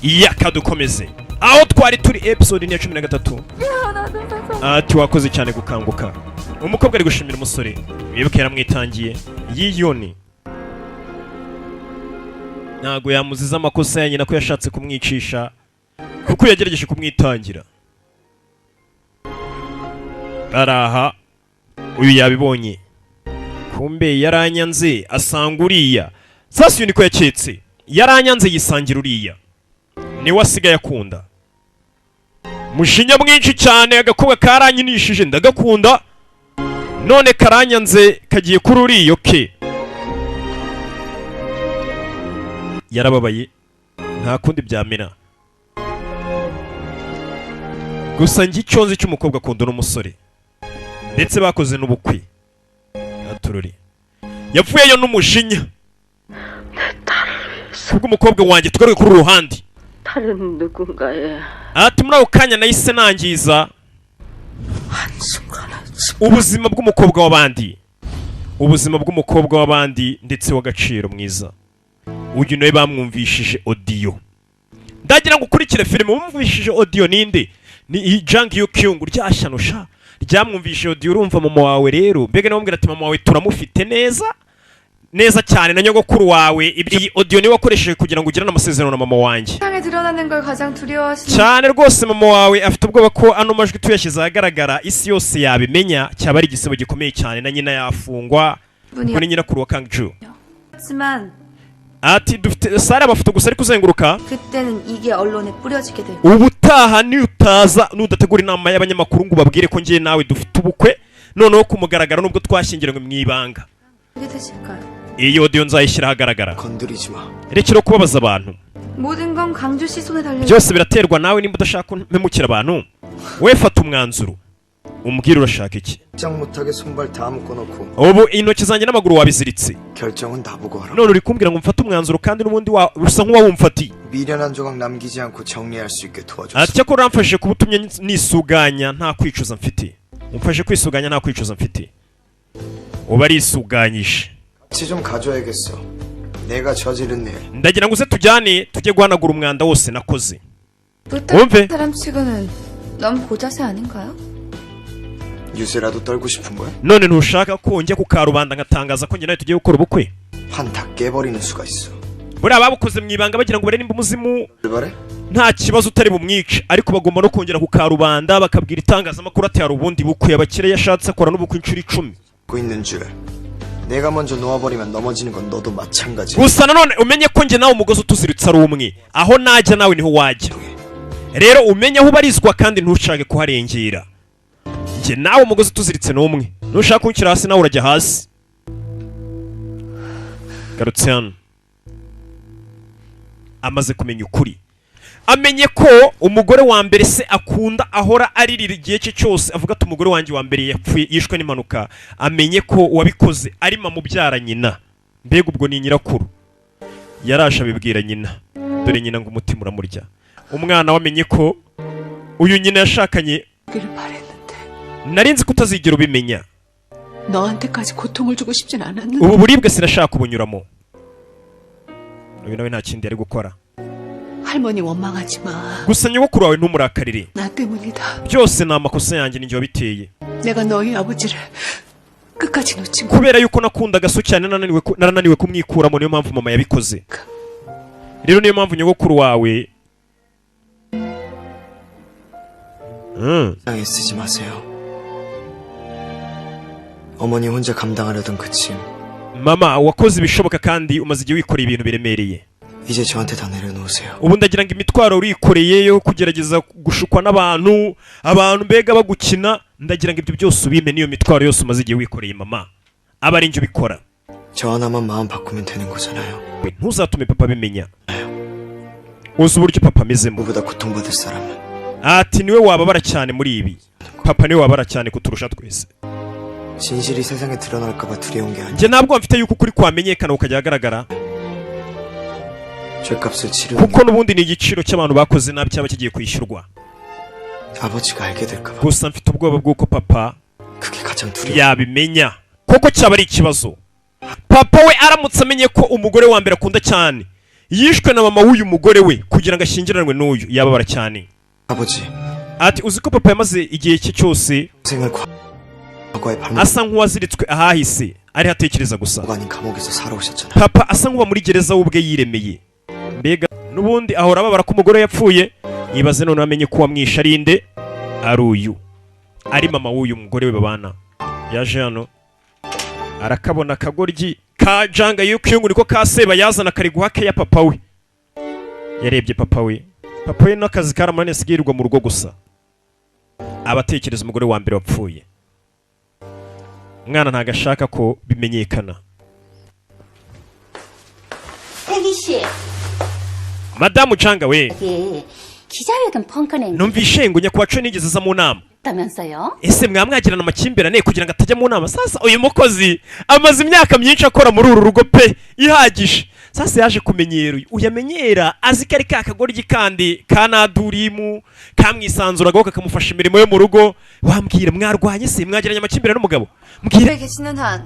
yakadukomeze aho twari turi episode ya 13. Ati wakoze cyane gukanguka. Umukobwa ari gushimira umusore wibuke yaramwitangiye yiyoni. Ntago yamuziza amakosa ya nyina ko yashatse kumwicisha kuko yagerageje kumwitangira. Araha uyu yabibonye. Kumbe yaranyanze asanga uriya. Sasa uyu niko yaketse. Yaranyanze yisangira uriya. Ni wasigaye akunda. Mushinya mwinshi cyane agakobwa karanyinishije ndagakunda. None karanyanze kagiye kuri uriyo ke. Yarababaye. Nta kundi byamena. Gusa ngicyo nzi cy'umukobwa akunda n'umusore. Ndetse bakoze n'ubukwe. Atururi. Yapfuyeyo n'umushinya. Kubwo umukobwa wanjye tugaruke kuri ruhande. Ati muri ako kanya nahise nangiza ubuzima bw'umukobwa w'abandi. Ubuzima bw'umukobwa w'abandi ndetse w'agaciro mwiza. Uyu nawe bamwumvishije audio. Ndagira ngo ukurikire filime wumvishije audio ninde? Ni Jang Yukyung ryashyanusha. Ryamwumvishije audio urumva mama wawe rero. Mbega namubwira ati mama wawe turamufite neza cyane na nyogokuru wawe. Ibyi audio ni wakoresheje kugira ngo ugirane amasezerano na mama wanjye. Cyane rwose mama wawe afite ubwoba ko ano majwi tuyashyize ahagaragara isi yose yabimenya cyaba ari igisebo gikomeye cyane na nyina yafungwa kuri nyina kuri wa Kangju. Ati dufite sare amafoto gusa ari kuzenguruka. Ubutaha ni utaza nudategura inama y'abanyamakuru ngo babwire ko ngiye nawe dufite ubukwe noneho kumugaragara nubwo twashyingiranywe mu ibanga. Iyo audio nzayishyira ahagaragara. Rekera kubabaza abantu. Byose biraterwa nawe nimba udashaka mpemukira abantu. We fata umwanzuro. Umbwira urashaka iki? Ubu intoki zanjye n'amaguru wabiziritse. None uri kumbwira ngo mfate umwanzuro kandi n'ubundi usa nk'uwawumfati. Ati ko ramfashe kubutumye nisuganya nta kwicuza mfite. Umfashe kwisuganya nta kwicuza mfite. Uba ari isuganyishe. Ndagira ngo uze tujyane tujye guhanagura umwanda wose nakoze. Wumve? 유세라도 떨고 싶은 거야? 너는 ntushaka ko njye ku karubanda ngatangaza ko njye nawe tugiye gukora ubukwe? 한다 깨버리는 수가 있어. Buri ababukoze mu ibanga bagira ngo bare nimba umuzimu nta kibazo utari bumwice ariko bagomba no kongera ku karubanda bakabwira itangazamakuru ati hari ubundi bukwe abakire yashatse akora n'ubukwe inshuro 10. 고 있는 줄. 내가 먼저 놓아버리면 넘어지는 건 너도 마찬가지. gusa nanone umenye ko njye nawe umugozi utuziritse ari umwe aho najya nawe niho wajya. Rero umenye aho barizwa kandi ntushake kuharengera. Njye nawe umugozi tuziritse n'umwe nushaka kunshyira hasi nawe urajya hasi. Garutse hano amaze kumenya ukuri amenye ko umugore wa mbere se akunda ahora aririra igihe cye cyose avuga ati umugore wanjye wa mbere yapfuye yishwe n'impanuka. Amenye ko wabikoze ari mama ubyara nyina. Mbega ubwo ni nyirakuru yarasha abibwira nyina. Dore nyina ngo umutima uramurya. Umwana wamenye ko uyu nyina yashakanye narinzi kutazigera ubimenya. 너한테까지 고통을 주고 싶진 않았는데. ubu buribwe sinashaka ubunyuramo. Uyu nawe nta kindi ari gukora. 할머니 원망하지 마. gusa nyogokuru wawe ntumuраkarire. 나 때문이다. byose ni amakosa yanjye ninjye wabiteye. 내가 너희 아버지를 끝까지 놓친 거. kubera yuko nakundaga so cyane narananiwe kumwikuramo niyo mpamvu mama yabikoze. rero niyo mpamvu nyogokuru wawe 땅에 쓰지 마세요. 어머니 혼자 감당하려던 그 짐. mama wakoze ibishoboka kandi umaze igihe wikoreye ibintu biremereye. 이제 저한테 다 내려놓으세요. ubu ndagira ngo imitwaro urikoreye yo kugerageza gushukwa n'abantu mbega bagukina ndagira ngo ibyo byose ubime niyo mitwaro yose umaze igihe wikoreye mama aba ari njye ubikora. 저 하나만 마음 바꾸면 되는 거잖아요. ntuzatume papa bimenya. uzi uburyo papa amezemo. 우보다 고통받을 사람은. ati niwe wababara cyane muri ibi. papa niwe wababara cyane kuturusha twese. 진실이 세상에 드러날까봐 두려운 게 아니야. njye ntabwo mfite yuko ukuri kwamenyekana ukajya ahagaragara. 죄값을 치르는 kuko n'ubundi ni igiciro cy'abantu bakoze nabi cyaba kigiye kwishyurwa. 아버지가 알게 될까봐. gusa mfite ubwoba bw'uko papa 그게 가장 두려워. yabimenya koko cyaba ari ikibazo. Papa we aramutse amenye ko umugore wa mbere akunda cyane yishwe na mama w'uyu mugore we kugira ngo ashyingiranwe n'uyu. Yababara cyane. 아버지, Ati uzi ko papa yamaze igihe cye cyose 생을 과거에 asa nk'uwaziritswe ahahise ari hatekereza gusa. 아닌 감옥에서 살아오셨잖아요. Papa asa nk'uba muri gereza we ubwe yiremeye. Mbega n'ubundi ahora ababara ko umugore yapfuye. Yibaze none amenye ko wamwishe ari nde? Ari uyu. Ari mama w'uyu mugore we babana. Yaje hano arakabona akagoryi ka Jang Hyuk-young niko kaseba yazana kari guhake ya papa we. Yarebye papa we. Papa we n'akazi karamane sigirirwa mu rugo gusa. Abatekereza umugore wa mbere wapfuye. Umwana ntago ashaka ko bimenyekana. 태기 씨, Madamu Jang we. 여기 기자회견 펑크낸 Numvishe ngo nyakwacu nigeze za mu nama. 있다면서요? Ese mwamwagirana amakimbirane kugira ngo atajya mu nama. Sasa uyu mukozi amaze imyaka myinshi akora muri uru rugo pe ihagije. Sasa yaje kumenyera uyamenyera azi ko ari ka kagoryi kandi kanadurimu kamwisanzuragaho kakamufasha imirimo yo mu rugo. Wambwira mwarwanye se mwagiranye amakimbirane n'umugabo? Mbwira 집에 계시는 한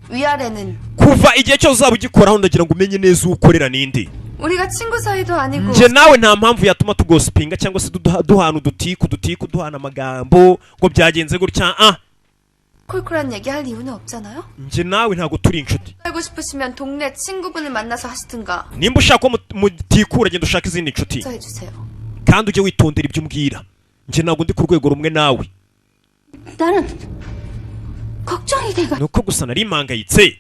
위아래는 kuva igihe cyose uzaba ugikoraho ndagira ngo umenye neza ukorera ninde. 우리가 친구 사이도 아니고 Nje nawe nta mpamvu yatuma tugosipinga cyangwa se duhana udutiku duhana amagambo ngo byagenze gutya. 콜콜한 얘기 할 이유는 없잖아요? Nje nawe ntago turi inshuti. 알고 싶으시면 동네 친구분을 만나서 하시든가 Nimba ushaka ko mutikura genda ushaka izindi nshuti 해주세요. kandi ujye witondera ibyo umbwira. Nje ntago ndi ku rwego rumwe nawe. 나는 걱정이 돼가. Nuko gusa nari mpangayitse.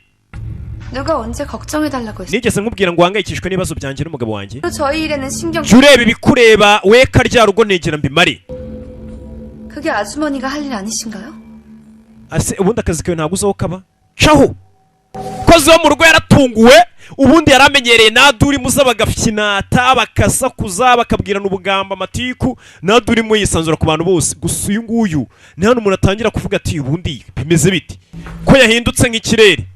누가 언제 걱정해달라고 했어요? Nigeze nkubwira ngo uhangayikishwe n'ibibazo byanjye n'umugabo wanjye. 저희 일에는 신경 Jya ureba ibikureba we karya rugo negera mbimare. 그게 아주머니가 할 일 아니신가요? Ase ubundi akazi kawe ntago uzaho kaba. Caho. Kozi wo mu rugo yaratunguwe. Ubundi yaramenyereye naduri muza bagafyinata bakasakuza bakabwirana ubugamba amatiku naduri mu yisanzura ku bantu bose. Gusa uyu nguyu ni hano umuntu atangira kuvuga ati ubundi bimeze biti ko yahindutse nk'ikirere.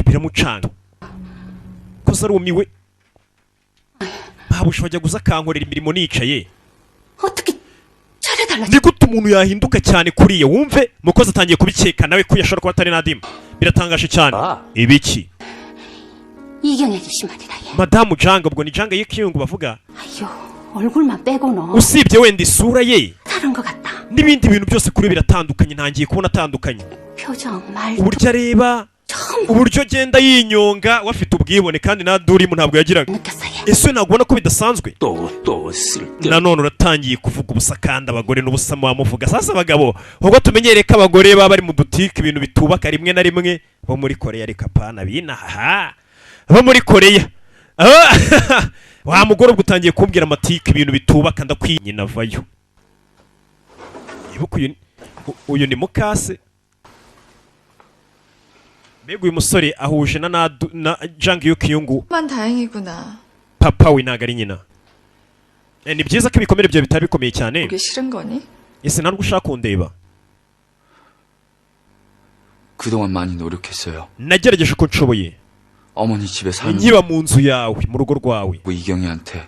Biramucanga koza arumiwe. Babusha bajya guza kankorera imirimo nicaye. 어떻게 차려달라. Ni gute umuntu yahinduka cyane kuriye wumve mukozi atangiye kubikeka nawe ko yashobora kuba atari nadima. Biratangaje cyane. Ibiki 이경이 아저씨 말이다 얘. Madamu Jang ubwo ni Jang Hyuk-young bavuga. 아유 얼굴만 빼고는 Usibye wenda isura ye 다른 것 같다. n'ibindi bintu byose kuri biratandukanye. Ntangiye kubona atandukanye. 표정 말 Uburyo areba 처음 uburyo agenda yinyonga wafite ubwibone kandi nadurimu ntabwo yagiraga. 느꼈어 얘. Ese ntabwo ubona ko bidasanzwe? 또 쓸데 Nanone uratangiye kuvuga ubusa kandi abagore n'ubusamo wamuvuga. Sasa abagabo ubwo tumenyereye ko abagore baba bari mu dutike ibintu bitubaka rimwe na rimwe bo muri Korea reka pana binaha bo muri Korea. Wa mugore ubwo utangiye kumbwira amatike ibintu bitubaka ndakwinyina vayo. Ibuka uyu ni mukase. Mbega uyu musore ahuje na Jang Hyuk-young. 만 다행이구나. Papa we ntago ari nyina. Ni byiza ko ibikomere byawe bitari bikomeye cyane. 보기 싫은 거니? Ese ntabwo ushaka kundeba? 그동안 많이 노력했어요. Nagerageje uko nshoboye. 어머니 집에 사는 Nkiba mu nzu yawe mu rugo rwawe. 이경이한테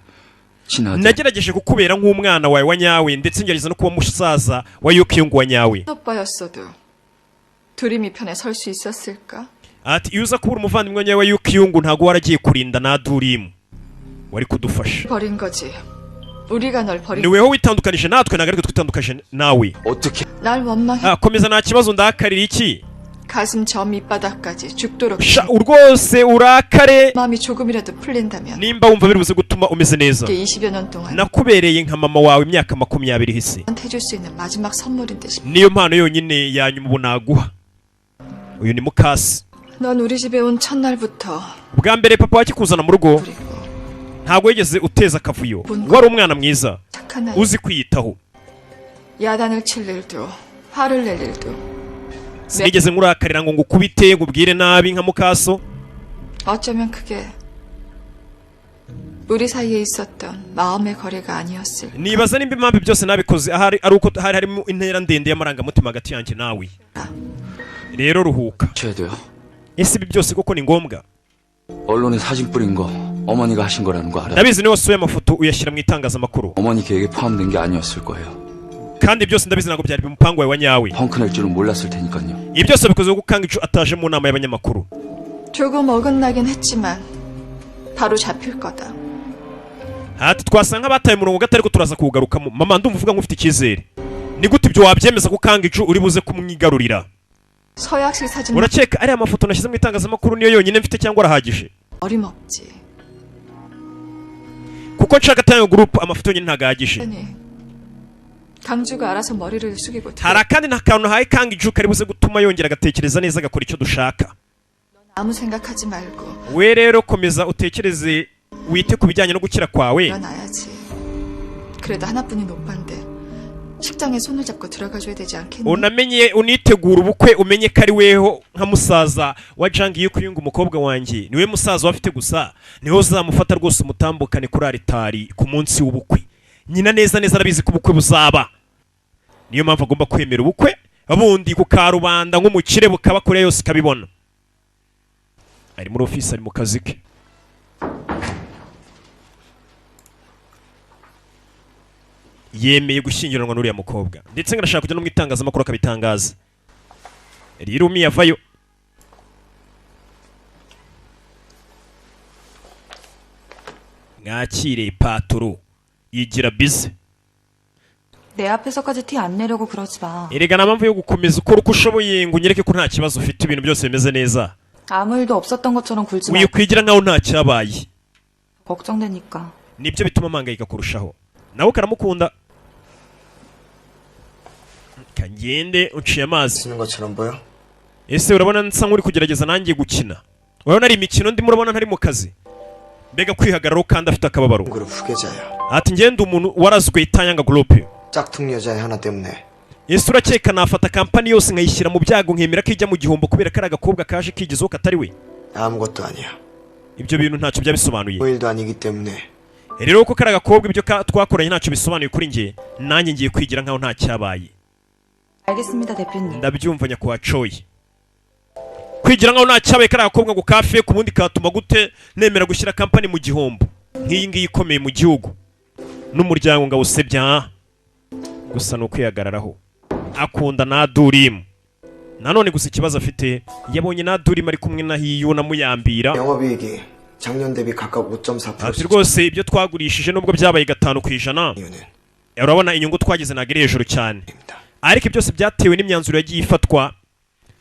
친하게 Nagerageje kukubera nk'umwana wawe wa nyawe ndetse ngerageza no kuba musaza wa Hyuk-young wa nyawe. 오빠였어도 두림이 편에 설 수 있었을까? Ati iyo uza kubura umuvandimwe wa nyawe wa Hyuk-young ntago waragiye kurinda nadurimu. Wari kudufasha. 버린 거지. 우리가 널 버린. Ni weho witandukanije natwe ntago ariko twitandukanye nawe. 어떻게 날 원망해. Komeza nta kibazo ndakarira iki? 가슴 저 밑바닥까지 죽도록. Rwose urakare 마음이 조금이라도 풀린다면. nimba wumva biri buze gutuma umeze neza. 이게 20여 년 동안 Nakubereye nka mama wawe imyaka 20 ihise. 나한테 해줄 수 있는 마지막 선물인 듯 싶어. Niyo mpano yonyine yanyuma ubu naguha. Uyu ni mukasi. 넌 우리 집에 온 첫날부터 Bwa mbere papa wakikuzana mu rugo 그리고 ntago yigeze uteza akavuyo. Wari umwana mwiza 착한 아이. uzi kwiyitaho. 야단을 칠 일도 화를 낼 일도 Sinigeze nkurakarira ngo ngukubite ngubwire nabi nka mukaso. 어쩌면 그게 우리 사이에 있었던 마음의 거래가 아니었을. Nibaza nimba impamvu byose nabikoze ahari ari uko hari harimo intera ndende y'amarangamutima hagati yanjye nawe. Rero ruhuka. 쳐야 돼요? Ese ibi byose koko ni ngombwa? 언론에 사진 뿌린 거 어머니가 하신 거라는 거 알아요? Ndabizi niwe wasuye amafoto uyashyira mu itangazamakuru. 어머니 계획에 포함된 게 아니었을 거예요. Kandi byose ndabizi ntabwo byari mu mupango wawe wa nyawe. 펑크 낼 줄은 몰랐을 테니까요. Ibi byose bikoze gukanga ico ataje mu nama y'abanyamakuru. 조금 어긋나긴 했지만 바로 잡힐 거다. ati twasanga abataye umurongo gato ariko turaza kuwugarukamo. Mama ndumva uvuga nk'ufite icyizere. Ni gute ibyo wabyemeza ko Kangiju uri buze kumwigarurira? 서약식 사진 Urakeka ari amafoto nashyize mu itangazamakuru niyo yonyine mfite cyangwa arahagije? 어림없지. kuko nshaka Tayo Group amafoto nyine ntagahagije. 아니, 강주가 알아서 머리를 숙이고 hari akandi ntakantu haye Kangiju kari buze gutuma yongera agatekereza neza agakora icyo dushaka. 아무 생각하지 말고 We rero komeza utekereze wite ku bijyanye no gukira kwawe. 일어나야지. 그래도 하나뿐인 오빠인데 식장에 손을 잡고 들어가줘야 되지 않겠니? unamenye unitegura ubukwe umenye ko ari weho nka musaza wa Jang Yukuyungu umukobwa wanjye niwe musaza wafite gusa niwe uzamufata rwose umutambukane kuri aritari ku munsi w'ubukwe. Nyina neza neza arabizi ko ubukwe buzaba, niyo mpamvu agomba kwemera ubukwe abundi ku karubanda nk'umukire bukaba kure yose kabibona. Ari muri office ari mu kazi ke. Yemeye gushyingiranwa n'uriya mukobwa ndetse ngarashaka kujya no mu itangazamakuru akabitangaza. Rero umiyavayo mwakire paturo yigira bize. 내 앞에서까지 티 안 내려고 그러지 마. Erega nta mpamvu yo gukomeza ukora uko ushoboye ngo unyereke ko nta kibazo ufite ibintu byose bimeze neza. 아무 일도 없었던 것처럼 굴지 마. Wikwigira nkaho nta cyabaye. 걱정되니까. Nibyo bituma mpangayika kurushaho. Nawe karamukunda. Kangende uciye amazi. 쓰는 것처럼 보여? Ese urabona nsa nk'uri kugerageza nanjye gukina? Urabona ari imikino ndimo urabona ntari mu kazi. Mbega kwihagararaho kandi afite akababaro. 그룹 후계자야. Ati ngende umuntu warazwe Itanyanga Group. 짝퉁 여자의 하나 때문에 Ese urakeka nafata kampani yose nkayishyira mu byago nkemera ko ijya mu gihombo kubera ko ari agakobwa kaje kigezeho katari we? 아무것도 아니야. Ibyo bintu ntacyo byabisobanuye. 뭐 일도 아니기 때문에 Rero ko kari agakobwa ibyo twakoranye ntacyo bisobanuye kuri njye, nanjye ngiye kwigira nkaho nta cyabaye. 알겠습니다, 대표님. Ndabyumva nyakwa Choi. Kwigira nkaho nta cyabaye kari agakobwa ngo kafe ku bundi katuma gute nemera gushyira kampani mu gihombo nk'iyi ngiyi ikomeye mu gihugu n'umuryango ngawusebya. Gusa no kwihagararaho akunda na Durim. Nanone gusa ikibazo afite yabonye na Durim ari kumwe na Hiyo na Muyambira. 영업이익이 작년 대비 각각 5.4%. Ati rwose ibyo twagurishije nubwo byabaye 5%. 이유는 Urabona inyungu twagize nagere hejuru cyane. Ariko byose byatewe n'imyanzuro yagiye ifatwa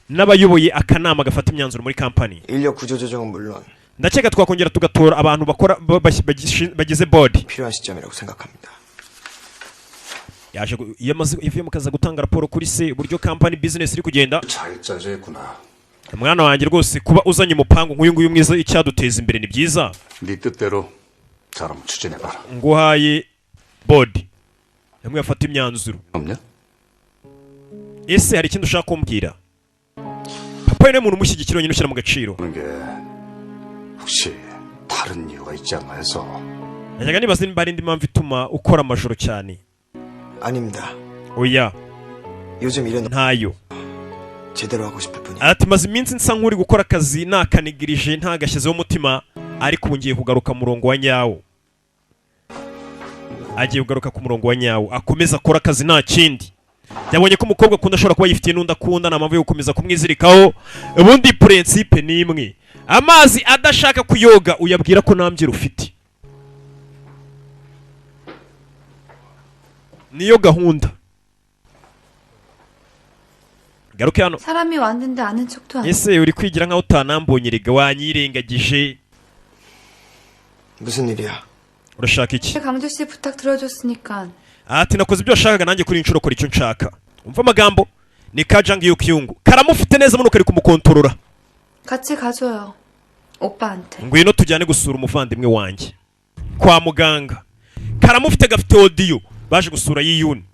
n'abayoboye akanama gafata imyanzuro muri kampani. 인력 구조 조정은 물론 Ndakeka twakongera tugatora abantu bakora bagize board. 필요한 시점이라고 생각합니다. Yavuye mu kazi gutanga raporo kuri se uburyo kampani business iri kugenda. 잘 짜져 있구나. Mwana wanjye rwose kuba uzanye umupango nk'uyu nguyu mwiza icyaduteza imbere ni byiza. 네 뜻대로 잘 한번 추진해봐라. Nguhaye board. Yamwe yafata imyanzuro. 없냐? Ese hari ikindi ushaka kumbwira? Papa ni umuntu umushyigikira nyine ushyira mu gaciro. 그런 게 혹시 다른 이유가 있지 않나 해서. Najyaga nibaza nimba hari indi mpamvu ituma ukora amajoro cyane. 아닙니다. Oya, 요즘 일은 ntayo. 제대로 하고 싶을 뿐이에요. Ati maze iminsi nsa nk'uri gukora akazi nakanigirije ntagashyizeho umutima ariko ubu ngiye kugaruka mu murongo wa nyawo. Agiye kugaruka ku murongo wa nyawo akomeza akora akazi nta kindi. Yabonye ko umukobwa akunda ashobora kuba yifitiye n'undi akunda nta mpamvu yo gukomeza kumwizirikaho. Ubundi principe ni imwe. Amazi adashaka kuyoga uyabwira ko nta mbyiro ufite. Niyo gahunda. Garuke hano. 사람이 왔는데 아는 척도 안 해. Ese uri kwigira nkaho utanambonye rega wanyirengagije. 무슨 일이야? Urashaka iki? 강주 씨 부탁 들어줬으니까. Ati nakoze ibyo washakaga nanjye kuri inshuro kora icyo nshaka. Umva amagambo. Ni ka Jang Yukuyungu. Karamufite neza muno kari kumukontorora. 같이 가줘요. 오빠한테. Ngwino tujyane gusura umuvandimwe wanjye. Kwa muganga. Karamufite gafite audio. Baje gusura Yiyun.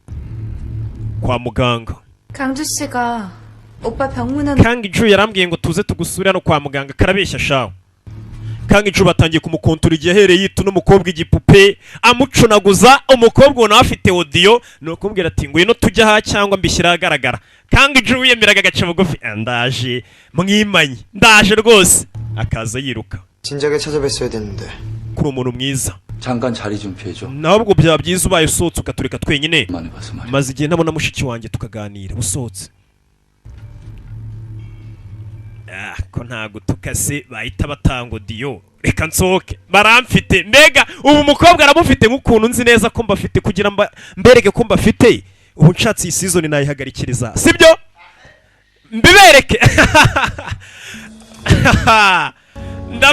Kwa muganga. 강주 씨가 오빠 병문안 Kangiju yarambwiye ngo tuze tugusure hano kwa muganga karabeshya shaho. Kangiju batangiye kumukontora igihe ahereye yitu n'umukobwa igipupe amucunaguza umukobwa nawe afite audio no kumbwira ati ngwino tujya ha cyangwa mbishyira ahagaragara. Kangiju yemeraga agace bugufi ndaje mwimanye ndaje rwose akaza yiruka. 진작에 찾아뵀어야 됐는데. Kuri umuntu mwiza. 잠깐 자리 좀 피해줘. Ntabwo byaba byiza ubaye usohotse ugatureka twenyine. 많이 봐서 말이야. Maze igihe ntabona mushiki wanjye tukaganira usohotse. Ko ntago tukase bahita batanga audio reka nsohoke baramfite mbega ubu umukobwa aramufite nk'ukuntu nzi neza ko mbafite kugira mbereke ko mbafite ubu nshatse iyi season nayihagarikiriza sibyo mbibereke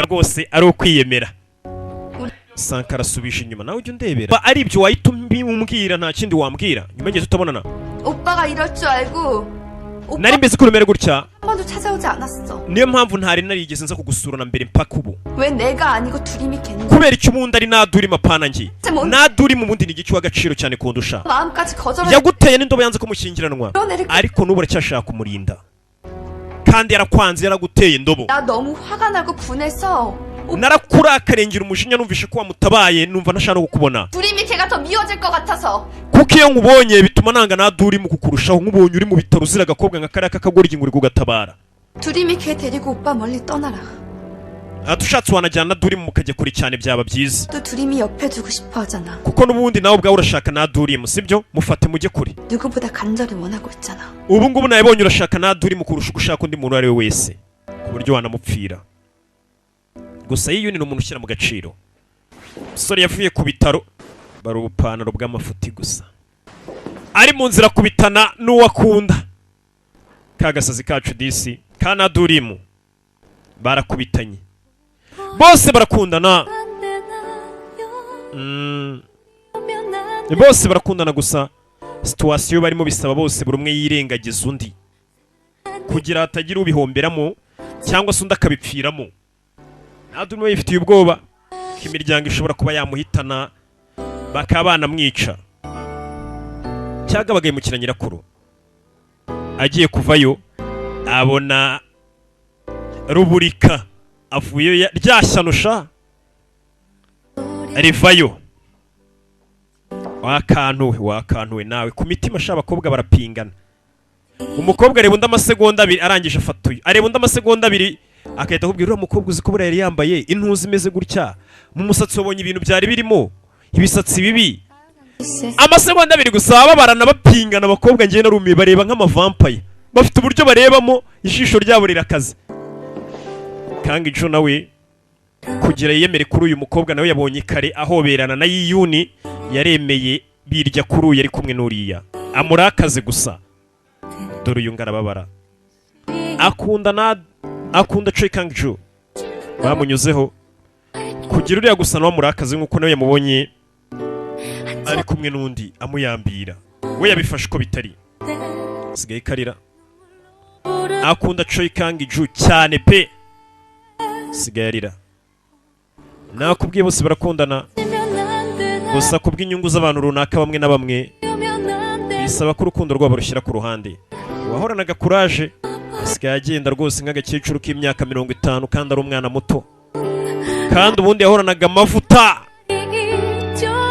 rwose ari ukwiyemera Sankara asubije inyuma nawe ujya undebera ari ibyo wahita umbwira nta kindi wambwira nyuma y'igihe tutabonana 오빠가 이럴 줄 알고 nari mbizi ko urumere gutya 한 번도 찾아오지 않았어. niyo mpamvu ntari narigeze nza kugusura na mbere mpaka ubu 왜 내가 아니고 둘이 겠니? kubera icyo ubundi ari nadurima apana ngi nadurima ubundi ni igice w'agaciro cyane kundusha 마음까지 거절해. yaguteye n'indobo yanze ko mushyingiranwa 그런 애를 ariko n'ubu aracyashaka kumurinda kandi yarakwanze yaraguteye indobo 나 너무 화가 나고 분해서 narakurakarengira umujinya numvishe ko wamutabaye numva ntashaka no kukubona 두림이 걔가 더 미워질 것 같아서 kuko iyo nkubonye bituma nanga nadurima kukurushaho nk'ubonye uri mu bitaro uzira agakobwa nka kariya k'akagoryi ngo uri kugatabara 두림이 걔 데리고 오빠 멀리 떠나라. tushatse wanajyana nadurima mukajya kure cyane byaba byiza 또 두림이 옆에 두고 싶어 하잖아. kuko n'ubundi nawe ubwawe urashaka nadurima sibyo mufate mujye kure 누구보다 간절히 원하고 있잖아. ubu ngubu nabibonye urashaka nadurima kurusha gushaka undi muntu uwo ari we wese ku buryo wanamupfira gusa yiyuni ni umuntu ushyira mu gaciro umusore yavuye ku bitaro bari ubupantaro bw'amafuti gusa ari mu nzira kubitana n'uwo akunda ka gasazi kacu disi ka nadurimu barakubitanye bose barakundana bose barakundana gusa situwasiyo barimo bisaba bose buri umwe yirengagiza undi kugira hatagira ubihomberamo cyangwa se undi akabipfiramo nadurimu yifitiye ubwoba ko imiryango ishobora kuba yamuhitana bakaba banamwica cyangwa bagahemukira nyirakuru agiye kuvayo abona ruburika avuyeyo ryashyanusha rivayo wakantuwe nawe ku mitima sha abakobwa barapingana umukobwa areba undi amasegonda abiri arangije afatuye areba undi amasegonda abiri akahita akubwira uriya mukobwa uzi ko buriya yari yambaye intuzi imeze gutya mu musatsi wabonye ibintu byari birimo ibisatsi bibi amasegonda abiri gusa baba barana bapingana abakobwa ngiye narumiye bareba nk'amavampaye bafite uburyo barebamo ijisho ryabo rirakaze kandi ijo nawe kugira yiyemere kuri uyu mukobwa nawe yabonye kare ahoberana na yiyuni yaremeye birya kuri uyu yari kumwe n'uriya amurakaze gusa dore uyu ngarababara akunda Choi Kang-joo bamunyuzeho kugira uriya gusa nawe amurakaze nk'uko nawe yamubonye ari kumwe n'undi amuyambira we yabifashe uko bitari asigaye karira akunda Choi Kang-joo cyane pe asigaye arira nakubwiye bose barakundana gusa kubw'inyungu z'abantu runaka bamwe na bamwe bisaba ko urukundo rwabo rushyira ku ruhande uwahoranaga kuraje asigaye agenda rwose nk'agakecuru k'imyaka 50 kandi ari umwana muto kandi ubundi yahoranaga amavuta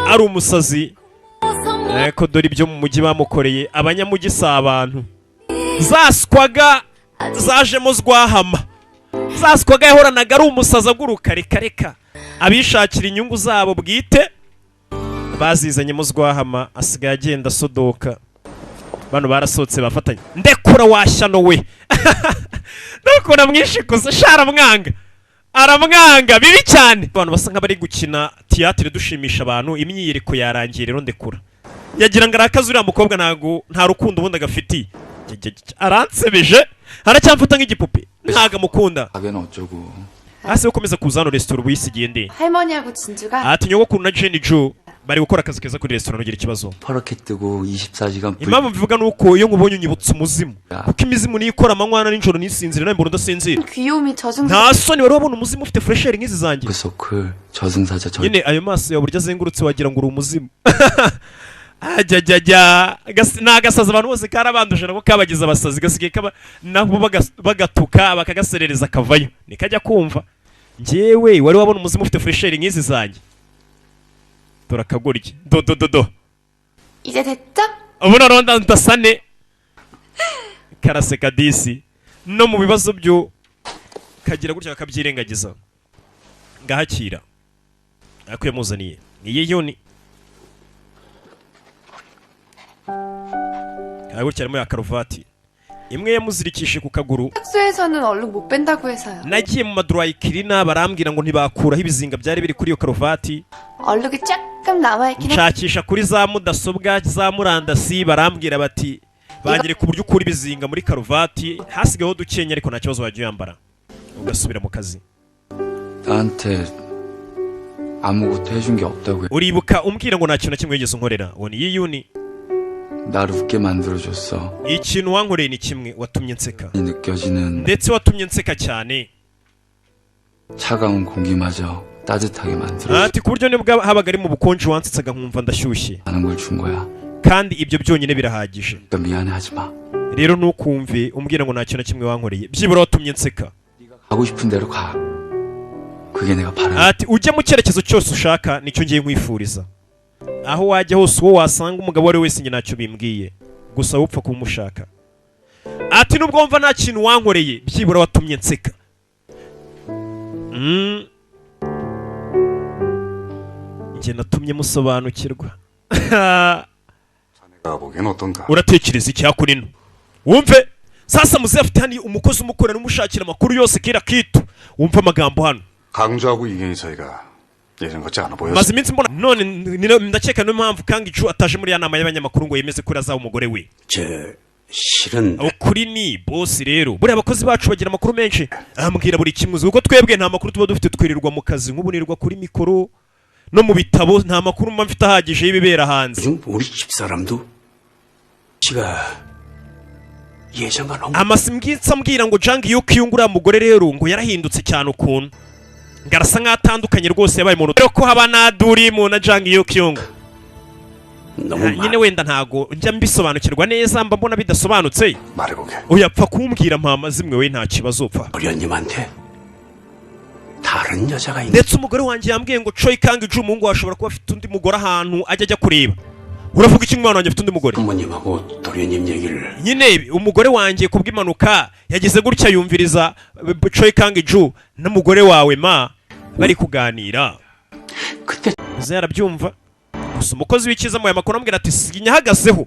ari umusazi ariko dore ibyo mu mujyi bamukoreye abanyamujyi si abantu zaswaga zajemo zwahama zaswaga yahoranaga ari umusazi aguruka reka abishakira inyungu zabo bwite bazizanyemo zwahama asigaye agenda asodoka bano barasohotse bafatanye ndekura washyano we ndakunda mwishikuza aramwanga bibi cyane abantu basa nk'abari gukina tiyatire dushimisha abantu imyiyereko yarangiye rero ndekura yagira ngo arakaze uriya mukobwa nta rukundo ubundi agafitiye aransebeje aracyamfata nk'igipupe ntago amukunda 가게는 어쩌고 hasi ukomeza kuza hano resitora ubu yisigiye nde 할머니하고 진주가 ati nyogokuru na Jenny Jo bari gukora akazi keza kuri resitora nugira ikibazo 퍼렇게 뜨고 24시간 impamvu mbivuga nuko iyo nkubonye unyibutsa umuzimu kuko imizimu niyo ikora amanywa na nijoro nisinzira nawe mbona udasinzira 귀요미 저승사 nta soni wari wabona umuzimu ufite furesheri nk'izi zanjye 그 소클 저승사자 저 nyine ayo maso yawe buryo azengurutse wagira ngo uri umuzimu ajyajyajya ni agasazi abantu bose karabanduje nako kabagize abasazi gasigaye nabo bagatuka bakagaserereza akavayo nikajya kumva njyewe wari wabona umuzimu ufite furesheri nk'izi zanjye dore akagoryi do 이제 됐죠? ubu noneho ndasane karaseka disi no mu bibazo byo kagira gutya kakabyirengagiza ngahakira ariko yamuzaniye niye yoni gutya arimo ya karuvati imwe yamuzirikishije ku kaguru. 학소에서는 얼룩 못 뺀다고 해서요. nagiye mu madurayikirina barambwira ngo ntibakuraho ibizinga byari biri kuri iyo karuvati. 얼룩이 조금 남아있긴 nshakisha kuri za mudasobwa za murandasi barambwira bati bangire ku buryo ukura ibizinga muri karuvati hasigayeho dukenya ariko nta kibazo wajya uyambara ugasubira mu kazi. 나한테 아무것도 해준 게 없다고. uribuka umbwira ngo nta kintu na kimwe wigeze unkorera. uwo ni yiyuni. 날 웃게 만들어줬어. ikintu wankoreye ni kimwe, watumye nseka 느껴지는 ndetse watumye nseka cyane. 차가운 공기마저 따뜻하게 만들어주는 ati ku buryo nibwo habaga ari mu bukonje wansetsaga nkumva ndashyushye 걸 준 거야. kandi ibyo byonyine birahagije. 그러니까 미안해하지 마. rero ntukumve umbwira ngo nta kintu na kimwe wankoreye, byibura watumye nseka. 가고 싶은 대로 가. 그게 내가 바라는. ati ujye mu cyerekezo cyose ushaka nicyo ngiye nkwifuriza. aho wajya hose uwo wasanga umugabo wari wese njye ntacyo bimbwiye, gusa upfa kuba umushaka. ati nubwo wumva nta kintu wankoreye byibura watumye nseka. njye natumye musobanukirwa. 자네가 보기엔 어떤가? uratekereza iki hakuno ino? wumve sasa muzehe afite hano umukozi umukorera n'umushakira amakuru yose kira kitu. wumve amagambo hano. 강주하고 이경희 사이가 예전 같지 않아 보였어. maze iminsi mbona none ndakeka niyo mpamvu Kang Ju ataje muri ya nama y'abanyamakuru ngo yemeze ko azaba umugore we. 실은 ukuri ni boss rero buriya abakozi bacu bagira amakuru menshi ambwira buri kimwe kuko twebwe nta makuru tuba dufite twirirwa mu kazi nk'ubunirwa kuri mikoro no mu bitabo nta makuru mba mfite ahagije y'ibibera hanze. 요즘 우리 집사람도 씨가 예전과 너무 amasimbwitsa ambwira ngo Jang Yukyung uriya mugore rero ngo yarahindutse cyane ukuntu ngarasa nk'atandukanye rwose yabaye umuntu ko haba na Durimu na Jang Yukyung. 너무 nyine wenda ntago njya mbisobanukirwa neza mba mbona bidasobanutse. 말해보게. uyapfa kumbwira mpama zimwe we nta kibazo upfa. 어련님한테 다른 여자가 있는 ndetse umugore wanjye yambwiye ngo Choi Kang Ju umuhungu wawe ashobora kuba afite undi mugore ahantu ajya kureba. uravuga iki umwana wanjye afite undi mugore? 부모님하고 도련님 얘기를 nyine umugore wanjye kubw'impanuka yagize gutya yumviriza Choi Kang Ju n'umugore wawe ma bari kuganira. 그때 uze yarabyumva gusa umukozi w'ikiza mu makuru ambwira ati sinya hagazeho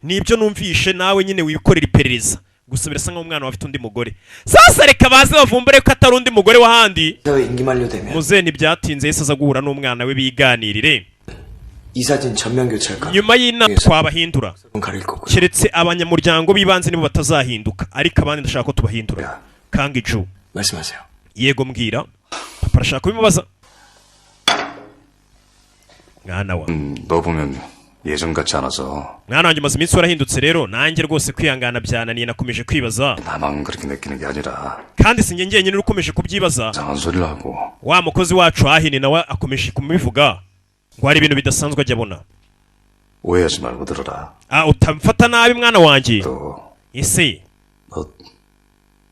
nibyo numvishe nawe nyine wikorera iperereza gusa birasa nkaho umwana afite undi mugore. sasa reka baze bavumbure ko atari undi mugore wahandi. 임기 만료되면 muze ntibyatinze yese aza guhura n'umwana we biganirire. 이사진 전면 교체할까? nyuma y'inama twabahindura 가릴 거고요. keretse abanyamuryango b'ibanze nibo batazahinduka ariko abandi ndashaka ko tubahindura. Kang Ju 말씀하세요. yego mbwira. papa arashaka kubimubaza. mwana wa 너 보면 예전 같지 않아서 mwana wanjye maze iminsi warahindutse rero nanjye rwose kwihangana byananiye nakomeje kwibaza 나만 그렇게 느끼는 게 아니라 kandi sinjye njyenyine ukomeje kubyibaza. 이상한 소리를 하고 wa mukozi wacu ahini nawe akomeje kubivuga ngo hari ibintu bidasanzwe ajya abona. 오해하지 말고 들어라. utamfata nabi mwana wanjye. 또 ese 너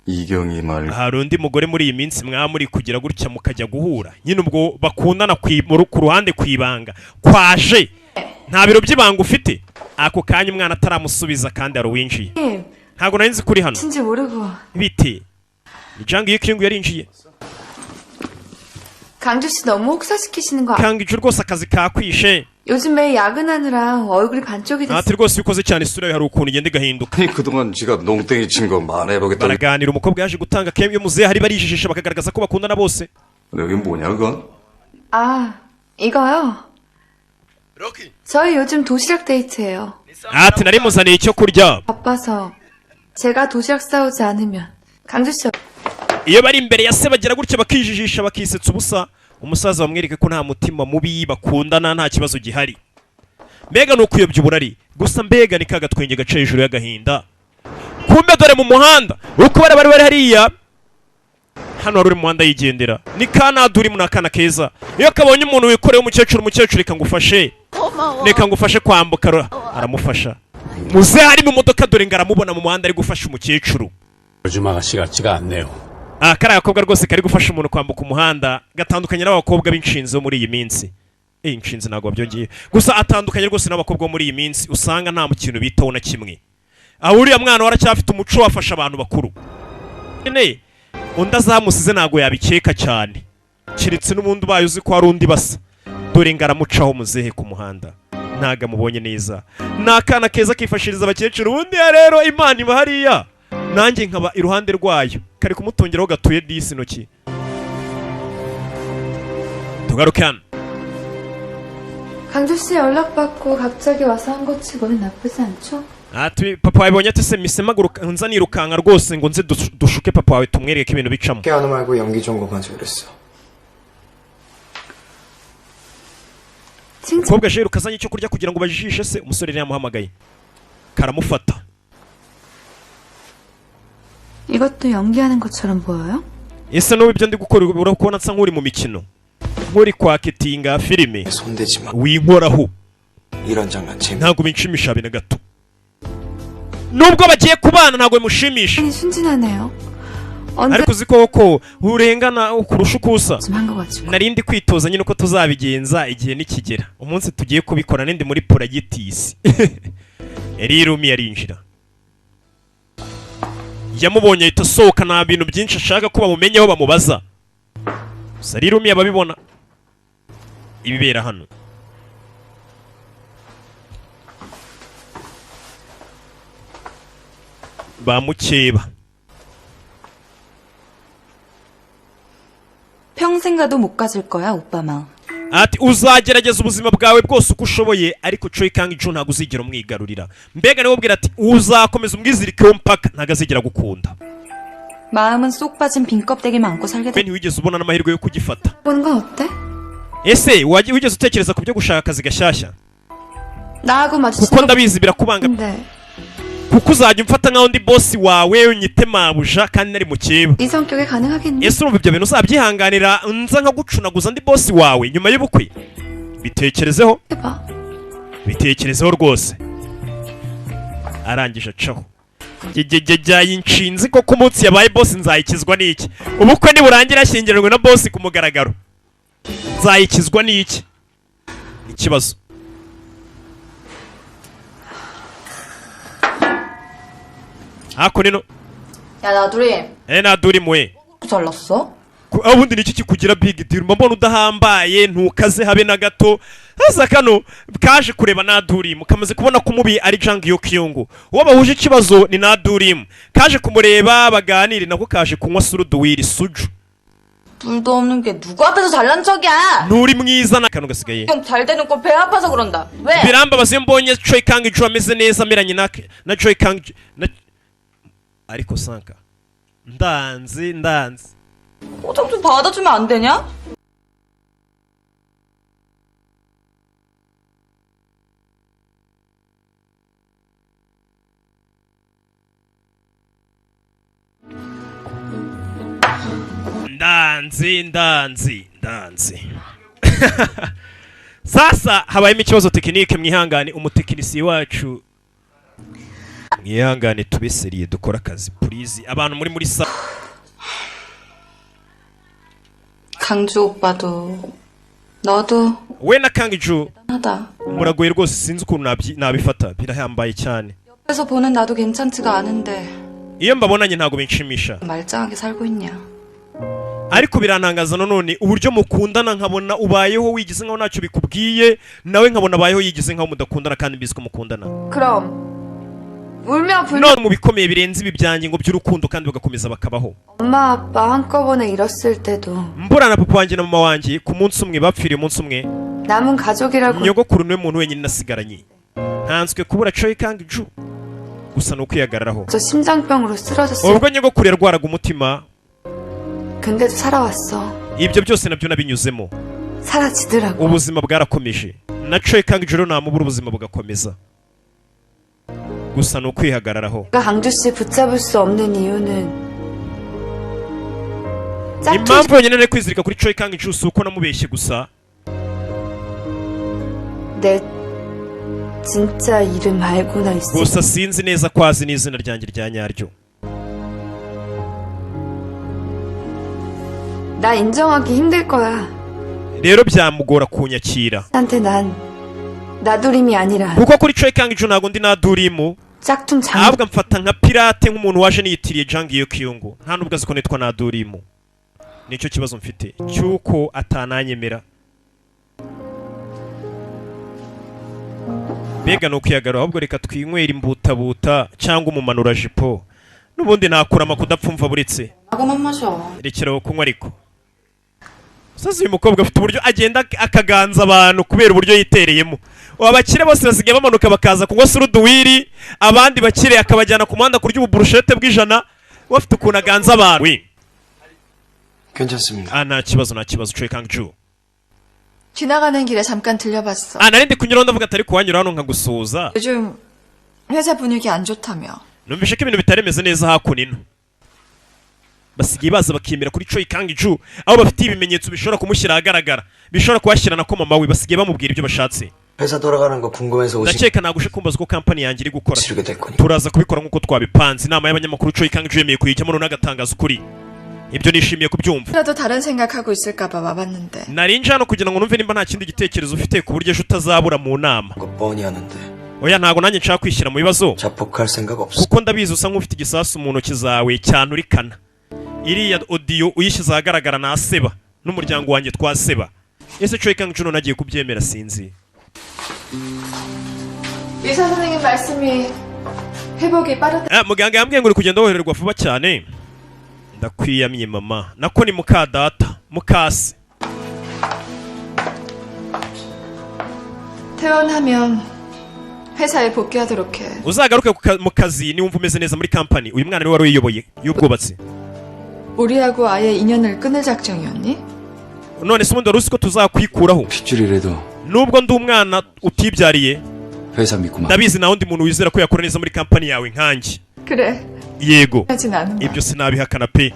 이경희 말 hari undi mugore muri iyi minsi mwaba muri kugira gutya mukajya guhura nyine ubwo bakundana ku ruhande ku ibanga kwaje nta biro by'ibanga ufite? ako kanya umwana ataramusubiza kandi ari uwinjiye. ntabwo nari nzi kuri hano. 진지 모르고. bite Jang Yukyung yarinjiye. 강주 씨 너무 혹사시키시는 거 Kang Ju rwose akazi kakwishe. 요즘에 야근하느라 얼굴이 반쪽이 됐어. ati rwose bikoze cyane isura yawe hari ukuntu igenda igahinduka. 아니 그동안 지가 농땡이 친 거 만회해보겠다. baraganira umukobwa yaje gutanga kemwe muzehe hari barijijisha bakagaragaza ko bakundana bose. 근데 여긴 뭐냐 그건? 아, 이거요? 저희 요즘 도시락 데이트예요. ati nari muzaniye icyo kurya. 바빠서 제가 도시락 싸우지 않으면 강주 씨 iyo bari imbere ya se bagira gutya bakijijisha bakisetsa ubusa umusaza bamwereke ko nta mutima mubi bakundana nta kibazo gihari. mbega ni ukuyobya uburari gusa mbega ni ka gatwenge gaca hejuru y'agahinda. kumbe dore mu muhanda uko bari hariya hano wari uri mu muhanda yigendera ni kanaduri mu akana keza iyo kabonye umuntu wikoreye umukecuru reka ngufashe reka ngufashe kwambuka aramufasha. muze hari mu modoka dore ngo aramubona mu muhanda ari gufasha umukecuru. 요즘 아가씨 같지가 않네요. kariya gakobwa rwose kari gufasha umuntu kwambuka umuhanda gatandukanye n'abakobwa b'inshinzi bo muri iyi minsi. inshinzi ntabwo babyongeye gusa atandukanye rwose n'abakobwa bo muri iyi minsi usanga nta mu kintu bitaho na kimwe. aho uriya mwana waracyafite umuco wafasha abantu bakuru. nyine undi azamusize ntabwo yabikeka cyane keretse n'ubundi ubaye uzi ko hari undi basa. dore ngo aramucaho muzehe ku muhanda ntago amubonye neza. ni akana keza kifashiriza abakecuru ubundi rero imana iba hariya nanjye nkaba iruhande rwayo kari kumutungiraho gatuye disi intoki. tugaruke hano. 강주 씨 연락받고 갑자기 와서 한 거 치고는 나쁘지 않죠? ati papa wawe bonye ate se misema nza nirukanka rwose ngo nze dushuke papa wawe tumwereke ibintu bicamo. 깨어나 말고 연기 좀 그만하자 그랬어. umukobwa aje rukazanye icyo kurya kugira ngo bajishe se umusore yamuhamagaye karamufata. 이것도 연기하는 것처럼 보여요? ese n'ubu ibyo ndi gukora urabona nsa nk'uri mu mikino nk'uri kwaketinga filime 손대지 마. winkoraho 이런 장난 재미. ntabwo binshimisha habe na gato. nubwo bagiye kubana ntabwo bimushimisha. 아니 순진하네요. 언제 ariko uzi koko urengana kurusha uko usa. 좀 한 거 가지고. narindi kwitoza nyine uko tuzabigenza igihe nikigera umunsi tugiye kubikora nindi muri poragitisi. Erirumi yarinjira yamubonye ahita asohoka nta bintu byinshi ashaka ko bamumenyeho bamubaza. gusa Erirumi yababibona ibibera hano. bamukeba. 평생 가도 못 가질 거야, 오빠 마음. ati uzagerageza ubuzima bwawe bwose uko ushoboye ariko Choi Kang-joo ntabwo uzigera umwigarurira. mbega niwe ubwira ati uzakomeza umwizirikeho mpaka ntabwo azigera gukunda. 마음은 쏙 빠진 빈 껍데기만 안고 살게 we 돼. ntiwigeze ubona n'amahirwe yo kugifata. 보는 건 어때? ese wigeze utekereza ku byo gushaka akazi gashyashya? 나하고 마주치는 kuko ndabizi birakubangamira 건데 kuko uzajya umfata nkaho ndi bosi wawe unyite mabuja kandi nari mukeba. 네 성격에 가능하겠니? ese urumva ibyo bintu uzabyihanganira nza nkagucunaguza ndi bosi wawe nyuma y'ubukwe? bitekerezeho 해봐. bitekerezeho rwose. arangije acaho. jyajyaye inshinzi ko ku munsi yabaye bosi nzayikizwa n'iki? ubukwe niburangira ashyingiranwe na bosi ku mugaragaro nzayikizwa n'iki? ikibazo. hako nino 야, 나두리. naduri mwe 잘났어? ubundi niki kikugira big deal? mbona udahambaye ntukaze habe na gato. hasa kano kaje kureba Nadurimu kamaze kubona ko umubi ari Jang Yo-kyung. uwo bahuje ikibazo ni Nadurimu kaje kumureba baganire nako kaje kunywa suruduwiri suju. 둘도 없는 게 누구 앞에서 잘난 척이야? nturi mwiza na kano gasigaye. 형 잘 되는 거 배 아파서 그런다. 왜? birambabaza iyo mbonye Choi Kang-joo ameze neza ameranye na Choi Kang ariko sanka ndanze 포장 좀 받아주면 안 되냐? ndanze. sasa habayemo ikibazo tekinike mwihangane umutekinisiye wacu mwihangane tubeseriye dukora akazi please abantu muri sa. 강주 오빠도 너도 we na Kang-joo 하다. muragoye rwose sinzi ukuntu nabifata birahambaye cyane. 옆에서 보는 나도 괜찮지가 않은데 iyo mbabonanye ntabwo binshimisha 말짱하게 살고 있냐? ariko birantangaza nanone uburyo mukundana nkabona ubayeho wigize nkaho ntacyo bikubwiye nawe nkabona abayeho yigize nkaho mudakundana kandi mbizi ko mukundana. 그럼 울며 불며 none mu bikomeye birenze ibi byanjye ngo by'urukundo kandi bagakomeza bakabaho. 엄마 아빠 한꺼번에 잃었을 때도 mbura na papa wanjye na mama wanjye ku munsi umwe bapfiriye umunsi umwe. 남은 가족이라고 nyogokuru niwe muntu wenyine nasigaranye. ntanswe kubura Choi Kang-joo gusa ni ukwihagararaho. 저 심장병으로 쓰러졌어. ubwo nyogokuru yarwaraga umutima 근데도 살아왔어. ibyo byose nabyo nabinyuzemo 사라지더라고. ubuzima bwarakomeje na Choi Kang-joo namubura ubuzima bugakomeza gusa ni ukwihagararaho. 내가 강주 씨 붙잡을 수 없는 이유는 impamvu yonyine nari kwizirika kuri Choi Kang-joo si uko namubeshye gusa. 내 진짜 이름 알고나 있어. gusa sinzi neza ko azi n'izina ryanjye rya nyaryo. 나 인정하기 힘들 거야. rero byamugora kunyakira 나한테 난 나두림이 아니라 kuko kuri Choi Kang-joo ntabwo ndi Nadurimu 짝퉁 장. ahubwo mfata nka pirate nk'umuntu waje niyitiriye Jang Yo-kyung nta nubwo azi ko nitwa Nadurimu. nicyo kibazo mfite cyuko atananyemera. mbega ni ukwihagarara ahubwo reka twinywera imbutabuta cyangwa umumanura jipo n'ubundi nakurama kudapfumva buretse 하고만 마셔. rekeraho kunywa ariko sasa uyu mukobwa afite uburyo agenda akaganza abantu kubera uburyo yitereyemo abakire bose basigaye bamanuka bakaza kunywa suruduwiri abandi bakire akabajyana ku muhanda kurya ububurushete bw'ijana bafite ukuntu aganza abantu 괜찮습니다. nta kibazo Choi Kang-ju 지나가는 길에 잠깐 들려봤어. narindi kunyuraho ndavuga atari kuwanyura hano nkagusuhuza 요즘 회사 분위기 안 좋다며. numvishe ko ibintu bitaremeze neza hakuno ino basigaye baza bakimira kuri Choi Kang-ju aho bafite ibimenyetso bishobora kumushyira ahagaragara bishobora kuhashyira na ko mama we basigaye bamubwira ibyo bashatse 회사 돌아가는 거 궁금해서 오신 ndakeka nagushe kumbaza uko kampani yanjye iri gukora 지르게 될 거니. turaza kubikora nk'uko twabipanze inama y'abanyamakuru Choi Kang-ju yemeye kuyijyamo none agatangaza ukuri ibyo nishimiye kubyumva 그래도 다른 생각하고 있을까봐 와봤는데. narinje hano kugira ngo numve nimba nta kindi gitekerezo ufite ku buryo ejo utazabura mu nama 거 뻔히 아는데 oya ntago nanjye nshaka kwishyira mu bibazo 자폭할 생각 없어. kuko ndabizi usa nk'ufite igisasu mu ntoki zawe cyanurikana iriya audio uyishyize ahagaragara naseba n'umuryango wanjye twaseba ese Choi Kang-ju none agiye kubyemera sinzi 의사 선생님 말씀이 회복이 빠르다. muganga yambwiye ngo uri kugenda wohererwa vuba cyane ndakwiyamye mama nako ni muka data mukase 퇴원하면 회사에 복귀하도록 해. uzagaruke mu kazi niwumva umeze neza muri kampani uyu mwana niwe wari uyiyoboye y'ubwubatsi 우리하고 아예 인연을 끊을 작정이었니? none se ubundi wari uzi ko tuzakwikuraho 핏줄이라도 nubwo ndi umwana utibyariye 회사 믿고 막 ndabizi nta wundi muntu wizera ko yakora neza muri kampani yawe nkanjye 그래. yego 하진 않은 ibyo sinabihakana pe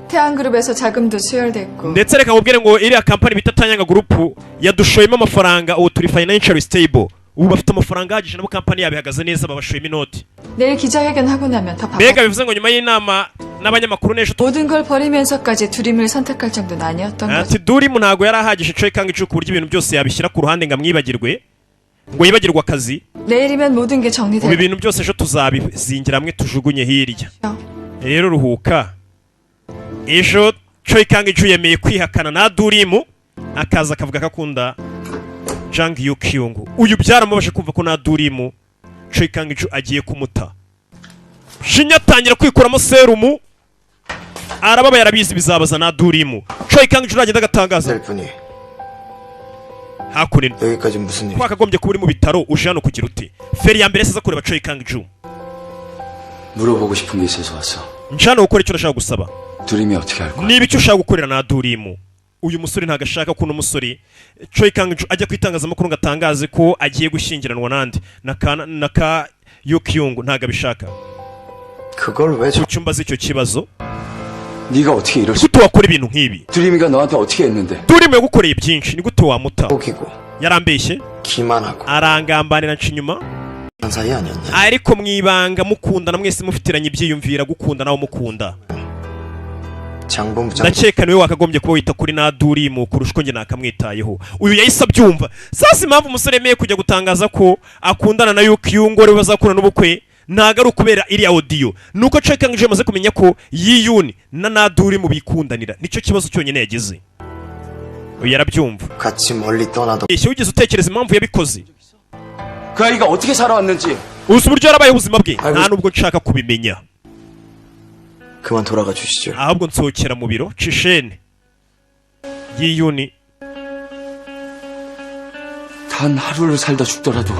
태양그룹에서 자금도 수혈됐고. ndetse reka nkubwire ngo iriya kampani bita Tanyanga Group yadushoyemo amafaranga ubu turi financially stable ubu bafite amafaranga ahagije nabo kampani yabo ihagaze neza babashoyemo inoti 내일 기자회견 하고 나면 더 mbega 바빠. bivuze ngo nyuma y'inama n'abanyamakuru n'ejo 모든 걸 버리면서까지 두림을 선택할 정도는 아니었던 거지. ati durimu ntago yari ahagije Choi Kang-ju ku buryo ibintu byose yabishyira ku ruhande ngo amwibagirwe ngo yibagirwe akazi 내일이면 모든 게 ubu 정리될 ibintu byose ejo tuzabizingira hamwe tujugunye hirya 거야. rero ruhuka ejo Choi Kang-ju yemeye kwihakana na durimu akaza akavuga ko akunda Jang Yu-kyung uyu byaramubashe kumva ko na durimu Choi Kang-ju agiye kumuta Shinya atangira kwikuramo serumu arababa yarabizi bizabaza na durimu Choi Kang-ju aragenda agatangaza 될 뿐이 hakuno 여기까지 무슨 일? twakagombye kuba uri mu bitaro uje hano kugira uti feri ya mbere siza kureba Choi Kang-ju 물어보고 싶은 게 있어서 왔어. nje hano gukora icyo urashaka gusaba 두림이 어떻게 할 거야? niba icyo ushaka gukorera na durimu uyu musore ntabwo ashaka ko uno musore Choi Kang-ju ajya ku itangazamakuru ngo atangaze ko agiye gushyingiranwa n'andi na ka Yu-kyung ntabwo abishaka 그걸 왜 ku cyumba z'icyo kibazo 네가 어떻게 이럴 수? gute wakora ibintu nk'ibi 두림이가 너한테 어떻게 했는데? durimu yagukoreye byinshi ni gute wamuta 속이고 yarambeshye 기만하고 arangambanira nca inyuma 한 사이 아니었냐? ariko mwibanga mukundana mwese mufitiranye ibyiyumvira gukunda nawe mukunda 장본부장 ndakeka niwe wakagombye kuba wita kuri na durimu kurusha uko njye nakamwitayeho uyu yahise abyumva sasa impamvu umusore yemeye kujya gutangaza ko akundana na Yu-kyung we bazakora n'ubukwe ntago ari ukubera iriya audio nuko Choi Kang-ju yamaze kumenya ko Yiyun na durimu bikundanira nicyo kibazo cyonyine yagize uyu yarabyumva 같이 멀리 떠나도 ese wigeze utekereza impamvu yabikoze 그 아이가 어떻게 살아왔는지 uzi uburyo yarabaye ubuzima bwe 아이고. nta nubwo nshaka kubimenya 그만 돌아가 주시죠. ahubwo nsohokera mu biro Chishene Yiyun 단 하루를 살다 죽더라도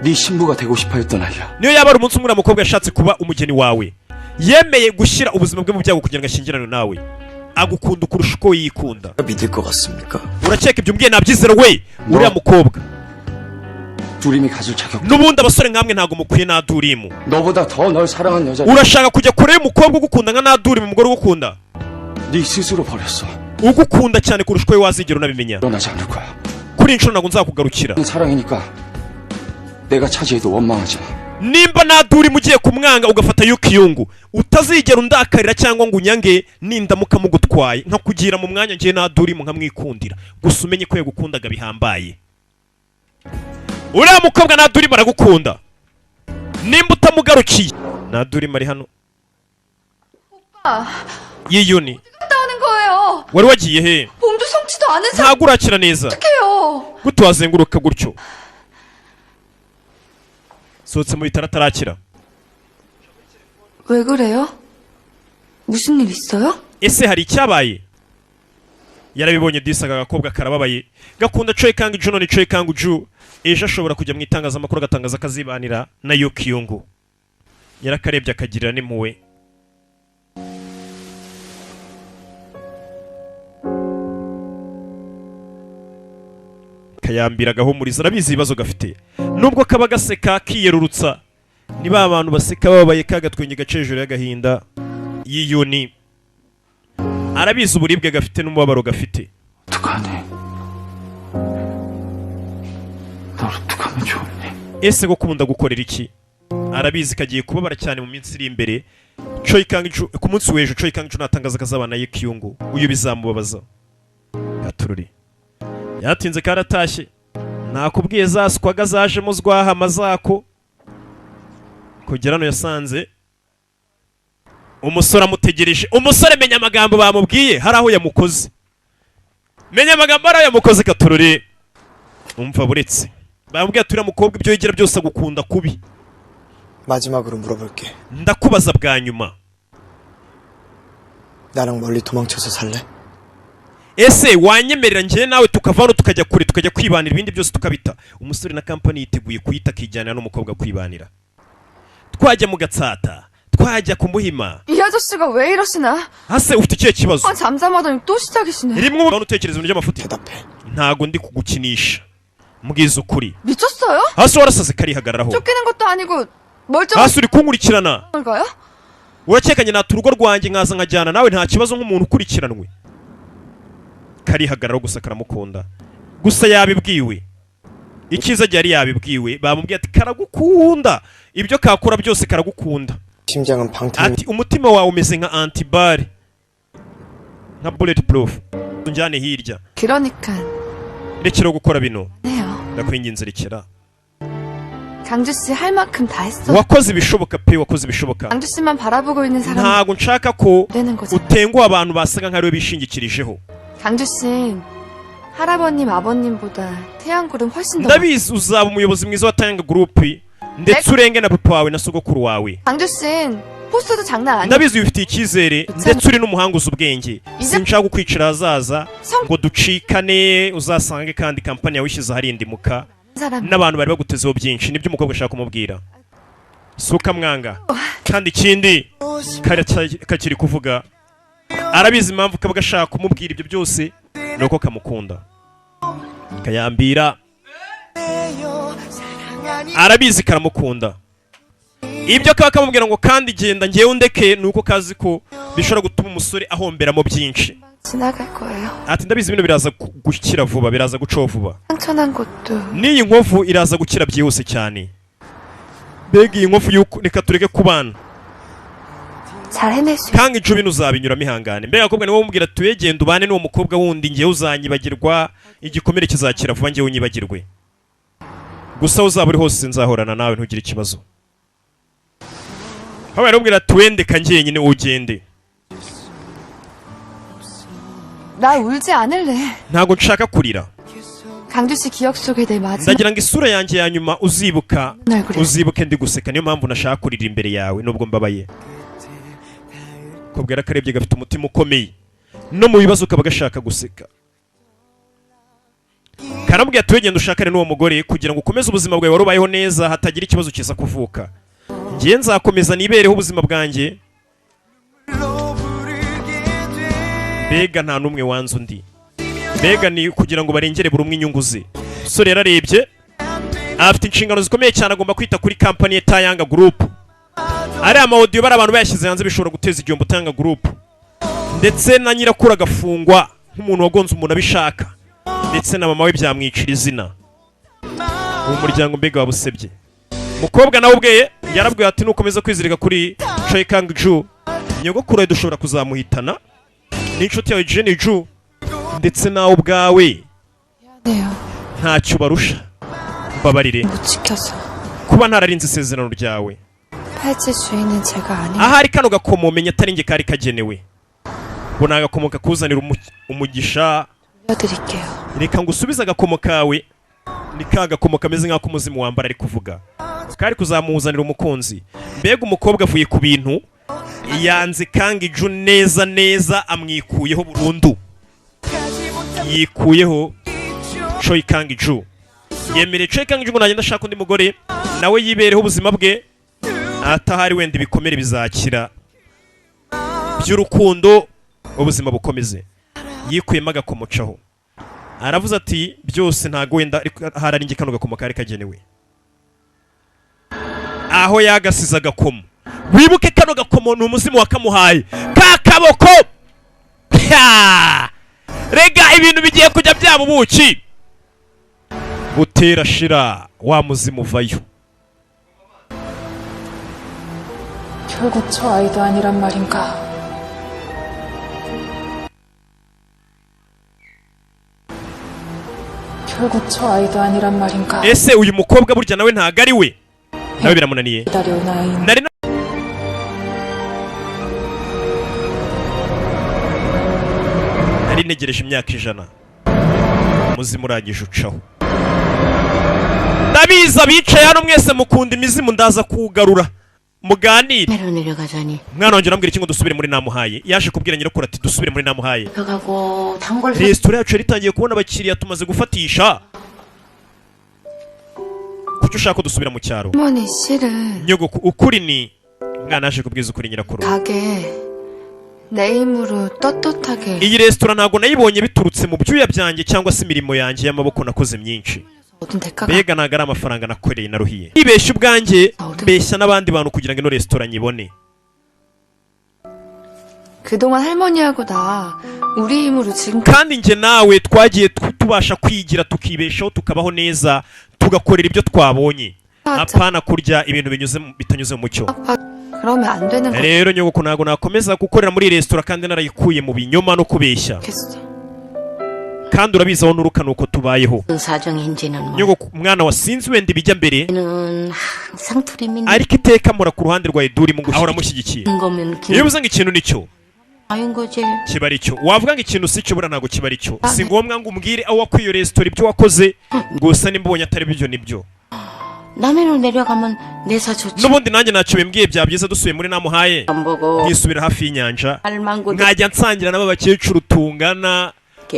네 신부가 되고 싶어 했던 아이야. niyo yaba ari umunsi umwe uriya mukobwa yashatse kuba umugeni wawe yemeye gushyira ubuzima bwe mu byago kugira ngo ashyingirane nawe agukunda kurusha uko yikunda 믿을 것 같습니까? urakeka ibyo umbwiye nabyizera we uriya mukobwa 두림이 가질 자격. n'ubundi abasore nkamwe ntabwo mukwiye na durimu 너보다 더 널 사랑한 여자. urashaka kujya kure y'umukobwa ugukunda nka na durimu umugore ugukunda 네 스스로 버렸어. ugukunda cyane kurusha uko we wazigera unabimenya 일어나지 않을 거야. kuri iyi nshuro ntabwo nzakugarukira 사랑이니까 내가 차지해도 원망하지 마. nimba na durimu ugiye kumwanga ugafata Yu-kyung utazigera undakarira cyangwa ngo unyange nindamuka mugutwaye nkakugira mu mwanya ngiye na durimu nkamwikundira gusa umenye ko yagukundaga bihambaye uriya mukobwa na durimu aragukunda nimba utamugarukiye na durimu ari hano Yiyun 갔다 오는 거예요. wari wagiye he 몸도 성치도 않은 ntabwo urakira neza 상태예요. gute wazenguruka gutyo sohotse mu bitaro atarakira 왜 그래요? 무슨 일 있어요? ese hari icyabaye? yarabibonye disi aka gakobwa karababaye gakunda Choi Kang-ju none Choi Kang-ju ejo ashobora kujya mu itangazamakuru agatangaza akazibanira na Yoo Kyung. Yarakarebye akagirira n'impuhwe. Kayambira agahumuriza arabizi ibibazo gafite nubwo kaba gaseka kiyerurutsa niba abantu baseka babaye kagatwenye gace hejuru y'agahinda yiyuni arabizi uburibwe gafite n'umubabaro gafite. 어떡하네. 널 어떡하면 좋니? ese gukunda gukorera iki? Arabizi kagiye kubabara cyane mu minsi iri imbere. Choi Kang-ju ku munsi w'ejo Choi Kang-ju natangaza kazabana Yoo Kyung uyu bizamubabaza. Gatururi yatinze karatashye nakubwiye zaswaga zajemo zwahama zako kugera no yasanze umusore amutegereje. Umusore menya amagambo bamubwiye hari aho yamukoze, menya amagambo ari aho yamukoze. Gatururi umva buretse bamubwiye turi mukobwa ibyo yigira byose agukunda kubi. 마지막으로 물어볼게. ndakubaza bwa nyuma 나랑 멀리 도망쳐서 살래? ese wanyemerera njye nawe tukavano tukajya kure tukajya kwibanira ibindi byose tukabita? Umusore na kampani yiteguye kuyita akijyana n'umukobwa kwibanira. Twajya mu Gatsata, twajya ku Muhima. 이 아저씨가 왜 이러시나? Hase ufite ikihe kibazo? 잠잠하더니 또 시작이시네. rimwe mu utekereza ibintu by'amafuti. 대답해. ntago ndi kugukinisha mbwiza ukuri. 미쳤어요? hasi warasaze karihagararaho. 쫓기는 것도 아니고 멀쩡한 hasi uri kunkurikirana. 걸까요? urakekanye nata urugo rwanjye nkaza nkajyana nawe nta kibazo nk'umuntu ukurikiranwe. Karihagararaho gusa karamukunda gusa yabibwiwe. Icyiza yari yabibwiwe bamubwiye ati karagukunda ibyo kakora byose karagukunda. 심장은 방탄. ati umutima wawe umeze nka antibare nka bulletproof. njyane hirya 그러니까 rekera gukora bino 네요. ndakwinginze rekera. 강주 씨 할 만큼 다 했어. wakoze ibishoboka pe wakoze ibishoboka. 강주 씨만 바라보고 있는 사람 ntago nshaka ko 되는 거잖아. utenguha abantu basaga nk'ariwe bishingikirijeho. 강주 씨 할아버님 아버님보다 태양굴은 훨씬 더 ndabizi uzaba umuyobozi mwiza wa Tanga Group ndetse urenge na papa wawe na sogokuru wawe. 강주 씨는 포스도 장난 아니야. ndabizi wifitiye icyizere ndetse uri n'umuhanga uzi ubwenge. sinshaka kukwicira ahazaza ngo ducikane uzasange kandi kampani yawe ishyize aharindimuka 사람 n'abantu bari bagutezeho byinshi. nibyo umukobwa ashaka kumubwira. suka mwanga kandi ikindi kakiri kuvuga arabizi impamvu kaba gashaka kumubwira ibyo byose nuko kamukunda. Kayambira arabizi karamukunda. ibyo kaba kamubwira ngo kandi genda ngewe undeke nuko kazi ko bishobora gutuma umusore ahomberamo byinshi. 지나갈 거예요. ati ndabizi bino biraza gukira vuba biraza gucaho vuba. 상처난 것도 n'iyi nkovu iraza gukira byihuse cyane. mbega iyi nkovu yuko reka tureke kubana 잘 해낼 수 kandi ijo bino uzabinyuramo ihangane. mbega akobwa niwe umubwira tuye genda ubane n'uwo mukobwa wundi ngewe uzanyibagirwa igikomere kizakira vuba ngewe unyibagirwe gusa uzaba uri hose nzahorana nawe ntugire ikibazo. haba yaramubwira tuwende kangiye nyine ugende. 나 울지 않을래. ntago nshaka kurira. 강주 씨 기억 속에 내 마지막 ndagira ngo isura yanjye ya nyuma uzibuka 얼굴에 uzibuke ndi guseka. niyo mpamvu nashaka kurira imbere yawe nubwo mbabaye. kobwera karebye gafite umutima ukomeye no mu bibazo kaba gashaka guseka. karamubwira tuwegenda ushakane n'uwo mugore kugira ngo ukomeze ubuzima bwawe wari ubayeho neza hatagira ikibazo kiza kuvuka. ngiye nzakomeza nibereho ubuzima bwanjye. mbega nta n'umwe wanze undi. mbega ni kugira ngo barengere buri umwe inyungu ze. umusore yararebye afite inshingano zikomeye cyane agomba kwita kuri kampani ya Tanga Group. ariya amawodiyo bari abantu bayashyize hanze bishobora guteza igihombo Tanga Group ndetse na nyirakuru agafungwa nk'umuntu wagonze umuntu abishaka ndetse na mama we byamwicira izina. uwo muryango mbega wabusebye. umukobwa nawe ubweye yarabwiye ati nukomeza kwizirika kuri Choi Kang-ju nyogokuru dushobora kuzamuhitana n'inshuti yawe Jenny-ju ndetse nawe ubwawe 네요. ntacyo barusha. mbabarire 못 지켜서 kuba ntararinze isezerano ryawe. 팔찌 주인은 제가 아닌 ahari kano gakomo umenye atari nge kari kagenewe. ngo ni agakomo kakuzanira umugisha. 빌려드릴게요. reka ngo usubize agakomo kawe. ni ka gakomo kameze nk'ako umuzimu wambara ari kuvuga kari kuzamuzanira umukunzi. mbega umukobwa avuye ku bintu yanze Kang Ju neza neza amwikuyeho burundu. Yikuyeho Choi Kang Ju. Yemere Choi Kang Ju ngo nagenda ashaka undi mugore nawe yibereho ubuzima bwe atahari wenda ibikomere bizakira by'urukundo ubuzima bukomeze. Yikuyemo agakomocaho aravuze ati byose ntago wenda harari ngi kano gakomo kari kagenewe aho yagasiza gakomo. Wibuke kano gakomo ni umuzimu wakamuhaye kakaboko. Rega ibintu bigiye kujya byaba ubuki butera shira wa muzimu vayo. 결국 저 아이도 아니란 말인가? 결국 저 아이도 아니란 말인가? ese uyu mukobwa burya nawe ntago ari we nawe biramunaniye. 기다려온 아이는 nari ntegereje imyaka 100 muzimu urangije ucaho. Ndabiza bicaye hano mwese mukunda imizimu ndaza kugarura muganire. 매로 내려가자니 Mwana wanjye urambwira iki ngo dusubire muri namuhaye? Yaje kubwira nyirakuru ati dusubire muri namuhaye. 가고 단골 Restaurant yacu ritangiye kubona abakiriya tumaze gufatisha. Kuki ushaka ko dusubira mu cyaro? 어머니 실은 Nyogoko ukuri ni mwana yaje kubwiza ukuri nyirakuru. 가게 내 힘으로 떳떳하게 Iyi restaurant ntago nayibonye biturutse mu byuya byanjye cyangwa se imirimo yanjye y'amaboko nakoze myinshi. 모든 대가가 Mbega ntago ari amafaranga nakoreye naruhiye. Ibeshya ubwanjye beshya n'abandi bantu kugira ngo ino restaurant nyibone. 그동안 할머니하고 나 우리 힘으로 지금 Kandi nge nawe twagiye tubasha kwigira tukibeshaho tukabaho neza tugakorera ibyo twabonye. Apana kurya ibintu bitanyuze mu mucyo. 그러면 안 되는 Rero nyogoko ntago nakomeza gukorera muri restaurant kandi narayikuye mu binyoma no kubeshya. 거겠어. Kandi urabizi aho nuruka nuko tubayeho. 사정인지는 뭐 Nyogoko mwana wasinzi wenda ibijya mbere 는 항상 둘이 믿는 ariko iteka mura ku ruhande rwa Eduri mu ahora mushyigikiye. 거면 Iyo uvuze ngo ikintu nicyo 아인 거지. kiba ari cyo wavuga ngo ikintu si cyo bura ntago kiba ari cyo. Si ngombwa ngo umbwire aho wakwiyo restaurant ibyo wakoze gusa nimbonye atari byo nibyo. 남해로 내려가면 내사 좋지. N'ubundi nanjye ntacyo bimbwiye bya byiza dusuye muri namuhaye 안 보고 nkisubira hafi y'inyanja 할망구 nkajya nsangira n'aba bakecuru tungana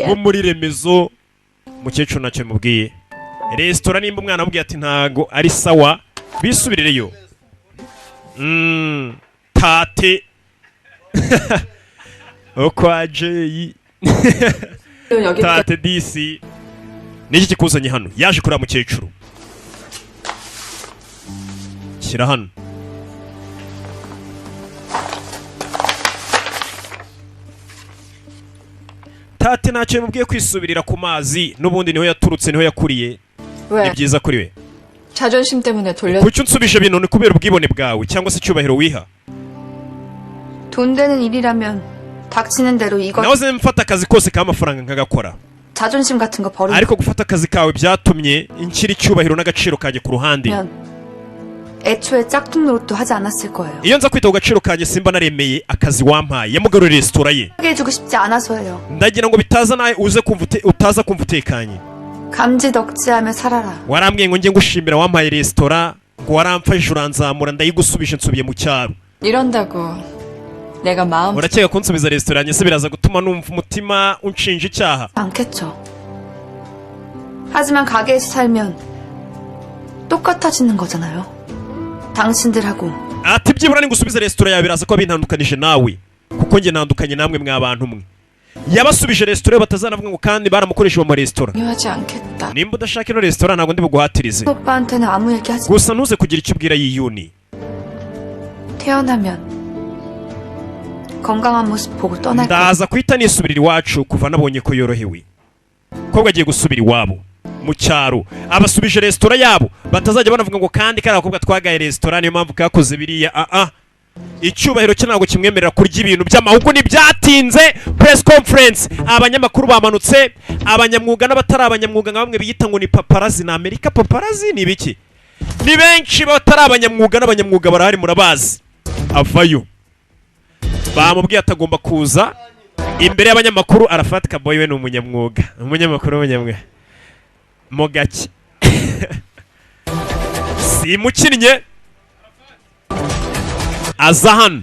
bo muri remezo. Mukecuru ntacyo mubwiye. Restaurant nimba umwana amubwiye ati ntago ari sawa bisubirireyo. Tate okwa Jay tate DC niki kikuzanye hano? Yaje kuri mukecuru. Shyira hano. Tate ntacyo mubwiye kwisubirira ku mazi n'ubundi niho yaturutse niho yakuriye. Ni 왜? byiza kuri we. 자존심 때문에 돌려 Kuki unsubije ibintu ni kubera ubwibone bwawe cyangwa se icyubahiro wiha? 돈 되는 일이라면 닥치는 대로 이거 Nahoze mfata akazi kose k'amafaranga nkagakora. 자존심 같은 거 버리면 Ariko gufata akazi kawe byatumye inshyira icyubahiro n'agaciro kanjye ku ruhande. 애초에 짝퉁 노릇도 하지 않았을 거예요. Iyo nza kwita ku gaciro kanjye simba naremeye akazi wampaye yamugaruriye restaurant ye. 하게 해주고 싶지 않아서예요. Ndagira ngo bitaza nawe uze kumva utaza kumva utekanye. 감지덕지하며 살아라. Warambwiye ngo njye ngushimira wampaye restaurant ngo waramfashe uranzamura ndayigusubije nsubiye mu cyaro. 이런다고 내가 마음 Urakeka ko nsubiza restaurant se biraza gutuma numva umutima unshinja icyaha? 않겠죠. 하지만 가게에서 살면 똑같아지는 거잖아요. 당신들하고 Ati byibura ni gusubiza restaurant yawe biraza ko bintandukanije nawe kuko njye ntandukanye namwe mwabantu mwe. Yabasubije restaurant batazanavuga ngo kandi baramukoresha mu restaurant. 중요하지 않겠다. Nimba udashaka ino restaurant ntabwo ndi buguhatirize. 오빠한테는 아무 얘기 하지. Gusa ntuze kugira icyo ubwira yiyuni. 태어나면 건강한 모습 보고 떠날 거야. Ndaza kwita nisubirira iwacu kuva nabonye ko yorohewe. Kobwa agiye gusubira iwabo mu cyaro abasubije restaurant yabo batazajya banavuga ngo kandi kari akobwa twagaye restaurant niyo mpamvu kakoze biriya. Icyubahiro cye ntabwo kimwemerera kurya ibintu by'amahugu ntibyatinze. Press conference abanyamakuru bamanutse abanyamwuga n'abatari abanyamwuga nka bamwe biyita ngo ni paparazzi na Amerika. Paparazzi ni biki? Ni benshi batari abanyamwuga n'abanyamwuga barahari murabazi. Avayo bamubwiye atagomba kuza imbere y'abanyamakuru arafatika boy we ni umunyamwuga umunyamakuru w'umunyamwuga mo gake simukinnye aza hano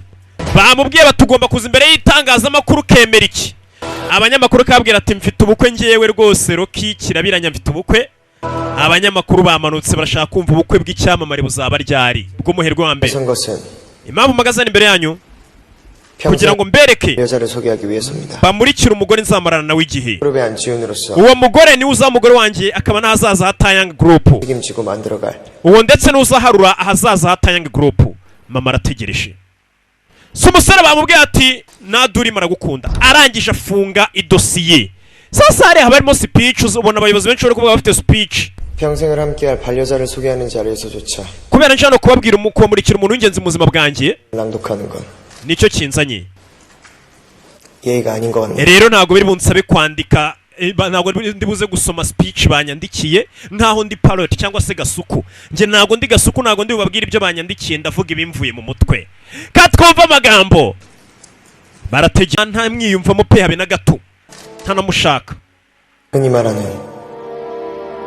bamubwiye batugomba kuza imbere y'itangazamakuru kemera iki. Abanyamakuru kabwira ati mfite ubukwe ngewe rwose Rocky kirabiranya mfite ubukwe. Abanyamakuru bamanutse barashaka kumva ubukwe bw'icyamamare buzaba ryari bw'umuherwe wa mbere. Impamvu magazine imbere yanyu kugira ngo mbereke bamurikira umugore nzamarana nawe igihe. Uwo mugore ni uzamugore wanjye akaba nahazaza ha Taeyang Group. Uwo ndetse n'uzaharura ahazaza ha Taeyang Group. Mama arategereje. Si umusore bamubwiye ati Naduri maragukunda. Arangije afunga idosiye. Sasa hari habarimo speech ubona abayobozi benshi bari kuvuga bafite speech. 평생을 함께할 반려자를 소개하는 자리에서조차 kubera njano kubabwira kumurikira umuntu w'ingenzi mu buzima bwanjye 낭독하는 건 nicyo kinzanye. 예의가 아닌 것 같네. Rero ntago biri bunsabe kwandika ntago ndibuze gusoma speech banyandikiye nkaho ndi parrot cyangwa se gasuku. Nje ntago ndi gasuku, ntago ndi bubabwira ibyo banyandikiye, ndavuga ibimvuye mu mutwe. Katwumva amagambo barategera nta mwiyumvamo pe habe na gato ntanamushaka. 흔히 말하는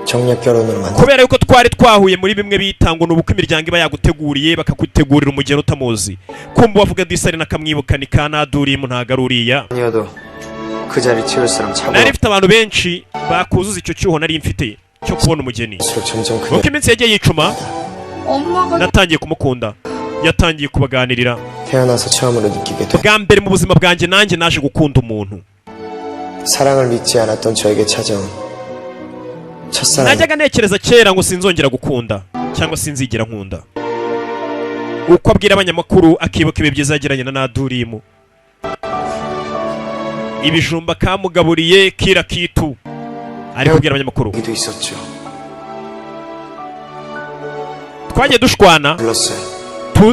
정략 결혼으로 만나. kubera yuko twari twahuye muri bimwe bitango n'ubukwe imiryango iba yaguteguriye bakagutegurira umugeni utamuzi. Kumva bavuga disari nakamwibuka ni Naduri mu ntagaruriya. 아니어도 그 자리 채울 사람 찾아. Nari mfite abantu benshi bakuzuza icyo cyuho nari mfite cyo kubona umugeni. Uko iminsi yagiye yicuma natangiye kumukunda, yatangiye kubaganirira. 태어나서 처음으로 느끼게 돼. Bwa mbere mu buzima bwanjye nanjye naje gukunda umuntu. 사랑을 믿지 않았던 저에게 찾아온 첫사랑. najyaga ntekereza kera ngo sinzongera gukunda cyangwa sinzigira nkunda. Uko abwira abanyamakuru akibuka ibi byiza yagiranye na Nadurimu. Ibijumba kamugaburiye kira kitu ari kubwira abanyamakuru. 이도 있었죠. Twagiye dushwana, 불렀어요.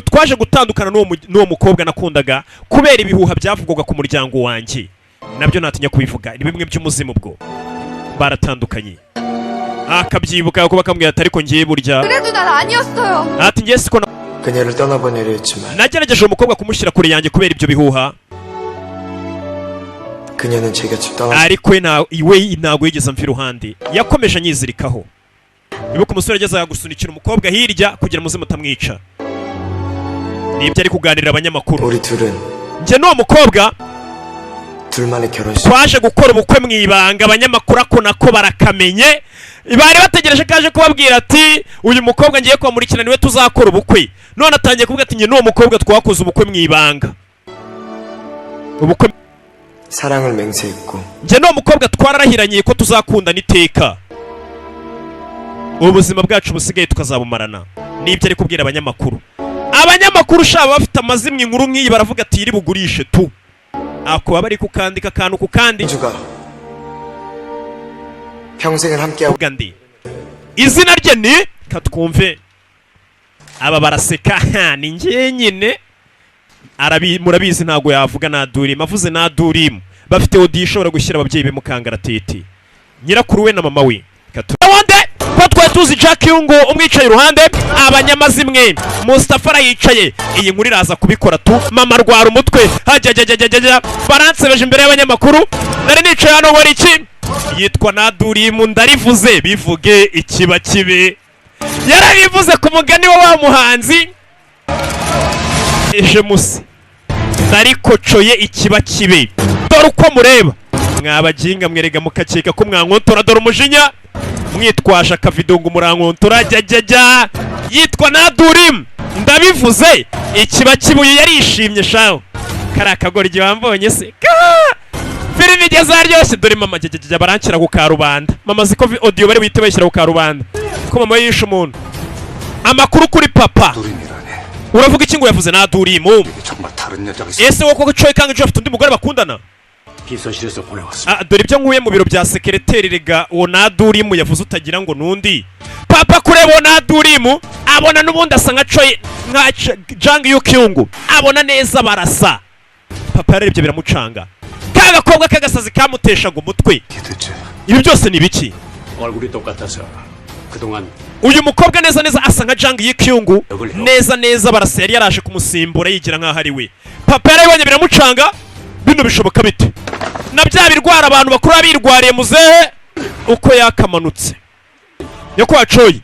twaje gutandukana n'uwo mukobwa nakundaga kubera ibihuha byavugwaga ku muryango wanjye. Nabyo natinya kubivuga, ni bimwe by'umuzimu bwo. Baratandukanye. akabyibuka kuba kamubwira ati ariko ngiye burya. 그래도 난 아니었어요. Ati ngiye siko 그녀를 떠나보내려 했지만 nagerageje umukobwa kumushyira kure yanjye kubera ibyo bihuha. 그녀는 제 곁을 떠나. ariko we ntago yigeze amva iruhande, yakomeje anyizirikaho. Ibuka umusore yagezaga gusunikira umukobwa hirya kugira muze mutamwica. Nibyo ari kuganirira abanyamakuru. 우리 둘은 Nje n'uwo mukobwa 둘만의 결혼식. twaje gukora ubukwe mu ibanga, abanyamakuru ako nako barakamenye. Bari bategereje kaje kubabwira ati uyu mukobwa ngiye kwamurikira niwe tuzakora ubukwe. None atangiye kuvuga ati nge n'uwo mukobwa twakoze ubukwe mu ibanga. Ubukwe 사랑을 맹세했고. nge n'uwo mukobwa twararahiranye ko tuzakundana iteka. Ubuzima bwacu busigaye tukazabumarana. Nibyo ari kubwira abanyamakuru. Abanyamakuru shaba bafite amazimwe inkuru nk'iyi baravuga ati iri bugurishe tu. Ako bari kukandika akantu ku kandi. 주가 평생을 함께하고. Gandi. Izina rye ni katwumve. Aba baraseka ni ngiye nyine. Murabizi ntago yavuga Naduri, mavuze Naduri. Bafite audio ishobora gushyira ababyeyi be mukangaratete. Nyirakuru we na mama we. Wande ko twatuzi Jack Yungu umwicaye iruhande, abanyamazimwe Mustafa arayicaye. Iyi nkuru iraza kubikora tu. Mama rwara umutwe. Hajajajajajja baransebeje imbere y'abanyamakuru. Nari nicaye hano wari iki? Yitwa Naduri mu ndarivuze bivuge ikiba kibe. Yarabivuze ku mugani wa muhanzi. Eje musi narikocoye ikiba kibe. Dore uko mureba mwabajinga mwerega mukakeka ko mwankontora, dore umujinya mwitwasha akavidongo murankontora. Jajajja yitwa Naduri ndabivuze ikiba kibuye yarishimye shaho. Kara kagoryi wambonye se filimi igeze aryoshye. Dore mama jajajja baranshyira ku karubanda. Mama ziko audio bari wite bashyira ku karubanda ko mama yishe umuntu. Amakuru kuri papa uravuga iki ngo yavuze Nadurimu? 정말 다른 여자가 있어. Ese wo koko coy kanga afite undi mugore bakundana? 비서실에서 보내왔습니다. Dore ibyo nkuye mu biro bya secretary rega uwo Nadurimu yavuze utagira ngo nundi. Papa kureba uwo Nadurimu abona nubundi asa nka coy nka Jang Yukyungu, abona neza barasa. Papa yarebye biramucanga. Kaga kobwa kagasazi kamuteshaga umutwe. Ibi byose ni biki? 얼굴이 똑같아서 그동안 Uyu mukobwa neza neza asa nka Jang Yukyungu, neza neza barasa yari yaraje kumusimbura yigira nkaho ari we. Papa yarabonye biramucanga. Bino bishoboka bite? Na bya birwara abantu bakuru abirwariye muzehe uko yakamanutse. Yo kwa coyi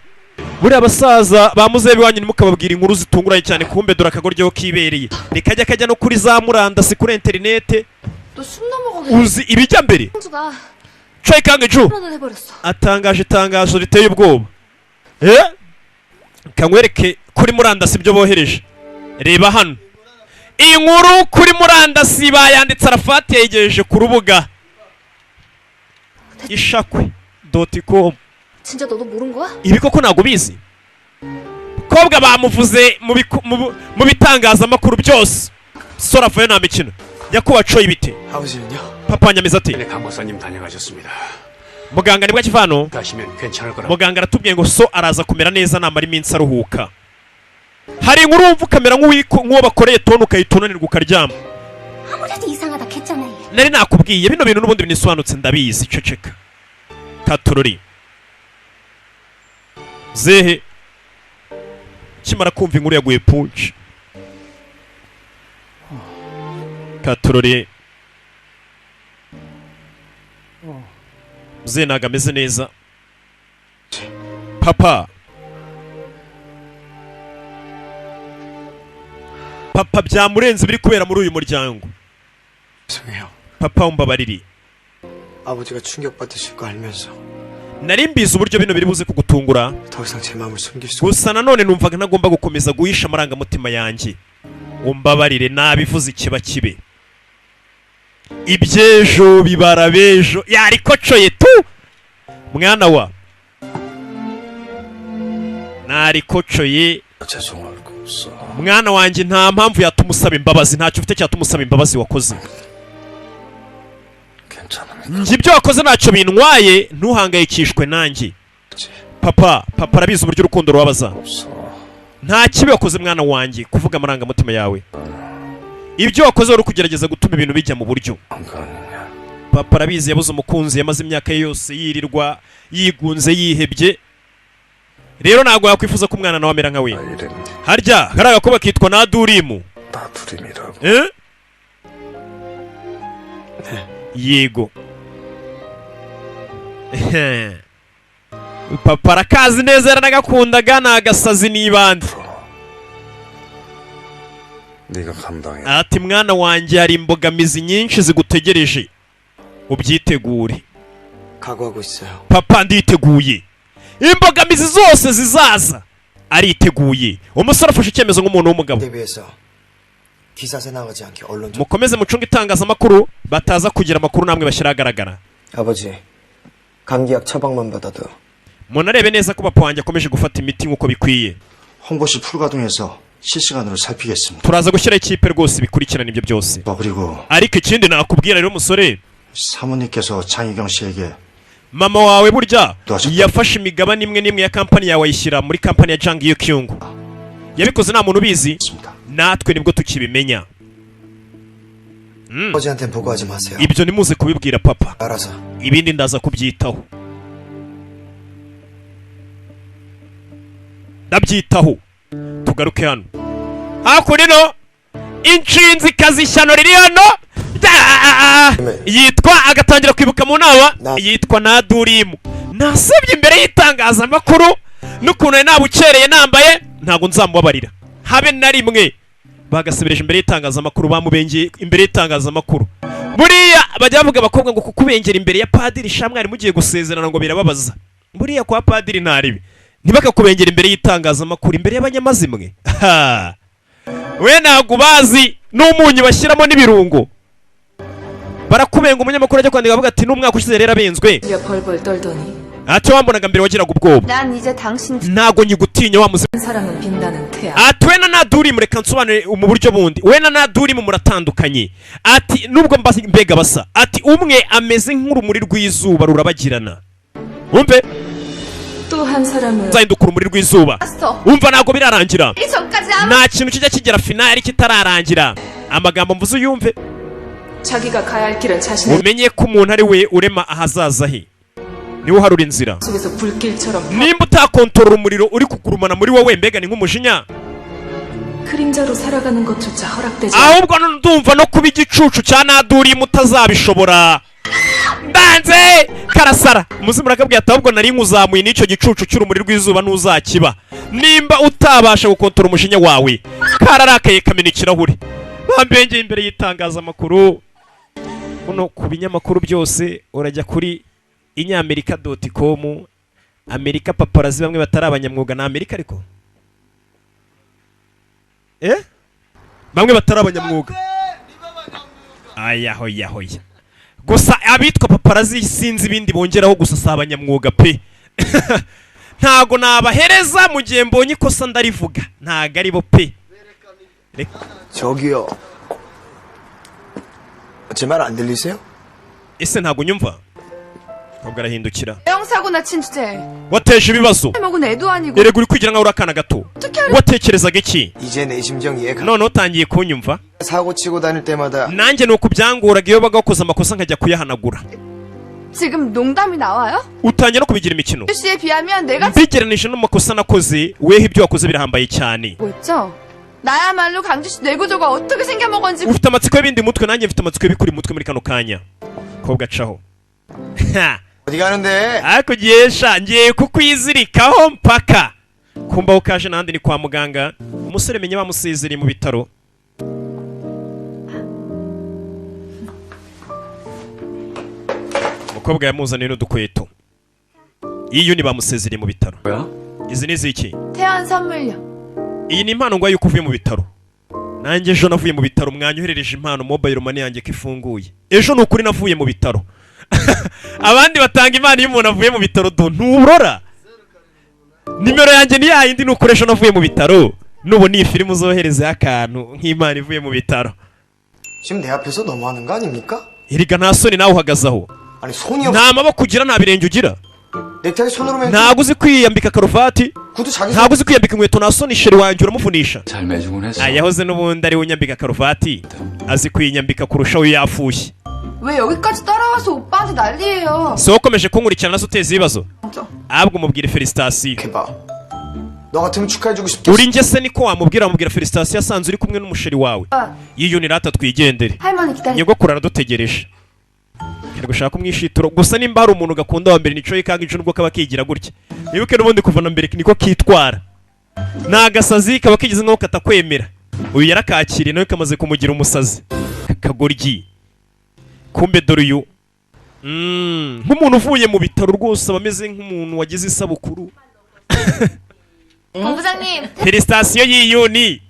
buriya abasaza ba muzebi wanyu ntimukababwira inkuru zitunguranye cyane, kumbe dore akagoryo kibereye kajya no kuri za murandasi kuri interinete. 너 숨 넘어가게 uzi ibijya mbere. 형주가 Choi Kang-ju 해버렸어. atangaje itangazo riteye ubwoba. Kanywereke kuri murandasi ibyo bohereje. Reba hano iyi nkuru kuri murandasi bayanditse, Arafat yegereje ku rubuga ishakwe.com. 진짜 너도 모른 거야? Ibi koko ntago bizi. Kobwa bamuvuze mu bitangazamakuru byose. Sorafayo nta mikino. Yakuba Choi bite. 아버지는요? Papa nyamiza ati 네, 간호사님 다녀가셨습니다. muganga nibwo akivano. 가시면 괜찮을 거라고. Muganga aratubwiye ngo so araza kumera neza namara iminsi aruhuka. Hari inkuru wumva ukamera nk'uwo bakoreye tone ukayitonanirwa ukaryama. 아무래도 이상하다 했잖아. Nari nakubwiye bino bintu n'ubundi binisobanutse ndabizi. Ceceka. Katurori Zehe kimara kumva inkuru yaguye punch. Katurori Zehe ntago ameze neza. Papa byamurenze biri kubera muri uyu muryango. 죄송해요. Papa umbabariri. 아버지가 충격받으실 거 알면서 Nari mbizi uburyo bino biri buze kugutungura. 더 이상 제 마음을 숨길 수 Gusa nanone numvaga ntagomba gukomeza guhisha amarangamutima yanjye. Umbabarire nabivuze ikiba kibe. Ibyejo bibara bejo yarikocoye tu. Mwana wa narikocoye. 죄송할 거 없어. Mwana wanjye nta mpamvu yatuma usaba imbabazi, ntacyo ufite cyatuma usaba imbabazi wakoze. 괜찮아. Njye ibyo wakoze ntacyo bintwaye, ntuhangayikishwe nanjye. Papa arabizi uburyo urukundo rubabaza. 없어. Nta kibi wakoze mwana wanjye kuvuga amarangamutima yawe. Ibyo wakoze wari kugerageza gutuma ibintu bijya mu buryo. 안가느냐. Papa arabizi yabuze umukunzi, yamaze imyaka ye yose yirirwa yigunze yihebye. Rero ntago yakwifuza ko umwana nawe amera nka we. 나 이름이 Harya hari agakobwa kitwa Nadurimu. 나두림이라고. Yego. Papa arakazi neza yaranagakundaga, nagasazi n'ibandi. 네가 감당해. Ati mwana wanjye hari imbogamizi nyinshi zigutegereje. Ubyitegure. 각오하고 있어요. Papa nditeguye. Imbogamizi zose zizaza ariteguye. Umusore afashe icyemezo nk'umuntu w'umugabo. 대비해서 기사에 나가지 않게 언론 좀. Mukomeze mucunga itangazamakuru bataza kugira amakuru namwe bashyira ahagaragara. 아버지, 감기약 처방만 받아도 Munarebe neza ko papa wanjye akomeje gufata imiti nk'uko bikwiye. 홍보실 풀가동해서 실시간으로 살피겠습니다. Turaza gushyira ikipe rwose bikurikirana ibyo byose. 그리고 Ariko ikindi nakubwira rero musore, 사모님께서 장희경 씨에게 mama wawe burya Ndashaka- yafashe imigabane imwe n'imwe ya kampani yawe ayishyira muri kampani ya Jang Yukyung. Yabikoze nta muntu ubizi, 있습니다. natwe nibwo tukibimenya. 아버지한테 보고하지 마세요. Ibyo nimuze kubibwira papa. 알아서. Ibindi ndaza kubyitaho. Ndabyitaho. Tugaruke hano. Hakurino inshinzi kazishyano riri hano. Yitwa agatangira kwibuka mu nama. Yitwa Nadurimu. Nasabye imbere y'itangazamakuru n'ukuntu nabukereye nambaye ntago nzamubabarira. Habe na rimwe. Bagasebereje imbere y'itangazamakuru, bamubengeye imbere y'itangazamakuru. Buriya bajya bavuga abakobwa ngo kukubengera imbere ya padiri shamwari mugiye gusezerana ngo birababaza. Buriya kwa padiri ntaribi. Ntibakakubengera imbere y'itangazamakuru, imbere y'abanyamazimwe. We ntago bazi n'umunyu bashyiramo n'ibirungo. Barakubenga umunyamakuru ajya kwandika avuga ati n'umwaka ushize rero abenzwe. 벌벌 떨더니 Ati wambonaga mbere wagiraga ubwoba. 난 이제 당신 Ntago nyigutinya wa muzima. 사랑은 빈다는 태양. Ati we na Nadurimu reka nsobanure mu buryo bundi. We na Nadurimu muratandukanye. Ati nubwo mbega basa. Ati umwe ameze nk'urumuri rw'izuba rurabagirana. Umve 또 한 사람은 nzahinduka urumuri rw'izuba. 왔어. Umva ntago birarangira. 이 전까지 아무 Nta kintu kijya kigera finali kitararangira. Amagambo mvuze uyumve. 자기가 가야 할 길은 자신의 Umenye ko umuntu ari we urema ahazaza he. Niwe uharura inzira. 속에서 불길처럼 Nimba utakontorora umuriro uri kugurumana muri wowe, mbega ni nk'umujinya. 그림자로 살아가는 것조차 허락되지 Ahubwo ndumva no kuba igicucu cya Nadurimu utazabishobora. ndanze karasara umuzimu arakabwira ati ahubwo nari nkuzamuye n'icyo gicucu cy'urumuri rw'izuba ntuzakiba nimba utabasha gukontora umujinya wawe. Kararakaye kamena ikirahure bambengeye imbere y'itangazamakuru. Uno ku binyamakuru byose urajya kuri inyamerika.com. Amerika paparazi bamwe batari abanyamwuga na Amerika ariko bamwe batari abanyamwuga. Ayahoya gusa abitwa paparazi sinzi ibindi bongeraho gusa si abanyamwuga pe. Ntago nabahereza mu gihe mbonye ikosa ndarivuga ntago ari bo pe. 저기요. 제 말 안 들리세요? ese ntago nyumva? ntabwo arahindukira. 대형사고 나친 주제. wateje ibibazo 먹은 애도 아니고. erega uri kwigira nkaho uri akana gato. watekerezaga iki? 이제 내 심정 이해가. none utangiye kunyumva? 사고 치고 다닐 때마다 nanjye nuko byanguraga iyo bagakoze amakosa nkajya kuyahanagura. 지금 농담이 나와요? utangiye no kubigira imikino. 씨에 비하면 내가 mbigeranije n'amakosa nakoze weho ibyo wakoze birahambaye cyane. 뭐 있죠? 나야말로 강주씨 뇌구조가 어떻게 생겨먹었는지 ufite amatsiko y'ibindi mutwe nanjye mfite amatsiko y'ibikuri mutwe muri kano kanya. kobwa caho. 어디 가는데? ariko giyesha ngiye kukwizirikaho mpaka. kumbaho kaje nandi ni kwa muganga. umusore menye bamusezereye mu bitaro. umukobwa yamuzaniye n'udukweto. iyo ni bamusezereye mu bitaro. 뭐야? izi ni ziki? 태안 선물요. iyi ni impano ngo yuko uvuye mu bitaro. nanjye ejo navuye mu bitaro mwanyoherereje impano mobile money yanjye ko ifunguye. ejo ni ukuri navuye mu bitaro. abandi batanga impano iyo umuntu avuye mu bitaro do nturora. nimero yanjye ni yayindi nukoresha navuye mu bitaro. nubona iyi filime uzoherezeho akantu nk'impano ivuye mu bitaro. 지금 내 앞에서 너무하는 거 아닙니까? erega nta soni nawe uhagazeho. 아니 손이 없. nta maboko ugira nta birenge ugira. 넥타이 손으로 맨. ntabwo uzi kwiyambika karuvati. 구두 자기. ntabwo uzi kwiyambika inkweto nta soni sheri wanjye uramuvunisha. 잘 매주곤 했어. yahoze n'ubundi ari we unyambika karuvati. azi kwinyambika kurushaho iyo yafushye. 왜 여기까지 따라와서 오빠한테 난리예요. si wowe ukomeje kunkurikirana nazo uteza ibibazo. 진짜. ahubwo umubwire felicitasiyo. 해봐. 너 같으면 축하해주고 싶겠어. uri njye se niko wamubwira felicitasiyo asanze uri kumwe n'umusheri wawe. yiyuni rata twigendere. 할머니 기다려. nyogokuru aradutegereje. ntabwo ushaka umwishitura gusa nimba hari umuntu gakunda wa mbere nico yikanga ico nubwo kaba kigira gutya. nibuke n'ubundi kuva na mbere niko kitwara. nagasazi kaba kigize nko katakwemera. uyu yarakakiriye nawe kamaze kumugira umusazi. kagoryi. kumbe dore uyu nk'umuntu uvuye mu bitaro rwose abameze nk'umuntu wagize isabukuru. 본부장님. felicitasiyo y'iyuni.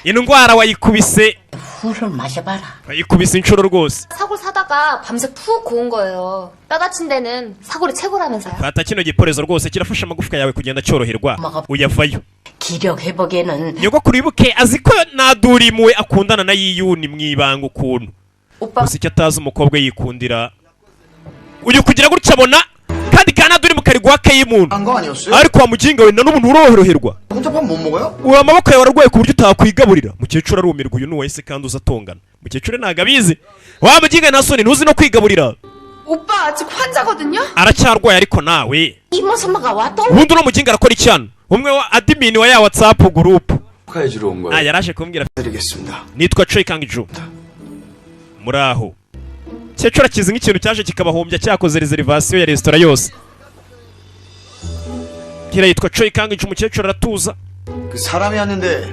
indwara wayikubise. 술을 마셔봐라. wayikubise inshuro rwose. 사골 사다가 밤새 푹 고운 거예요. 뼈 다친 데는 사골이 최고라면서요. fata kino giporezo rwose kirafasha amagufwa yawe kugenda cyoroherwa. uyavayo. 기력 회복에는 nyogokuru wibuke azi ko nadurimuwe akundana na yiyuni mwibanga ukuntu. 오빠 gusa icyo atazi umukobwa yikundira uyu kugira gutya abona kandi kanaduri mu karigwa ke y'umuntu. 한거 아니었어요? ariko wa muginga we na n'umuntu uroroherwa. 혼자 밥 못 먹어요? uwo amaboko yawe ararwaye ku buryo utakwigaburira. mukecuru arumirwa uyu nuwahise kandi uza atongana. mukecuru ntago abizi. wa muginga na soni ntuzi no kwigaburira. 오빠 아직 환자거든요. aracyarwaye ariko nawe. 이모선마가 와또 ubundi uno muginga arakora icyano. umwe wa admin wa ya WhatsApp group. 축하해주러 온 거야. yaraje kumbwira 드리겠습니다. nitwa Choi Kang-ju. muraho. Cecuru akize nk'ikintu cyaje kikabahombya cyakoze reservation ya restaurant yose. kira yitwa Choi Kang-ju umukecuru aratuza. 그 사람이 왔는데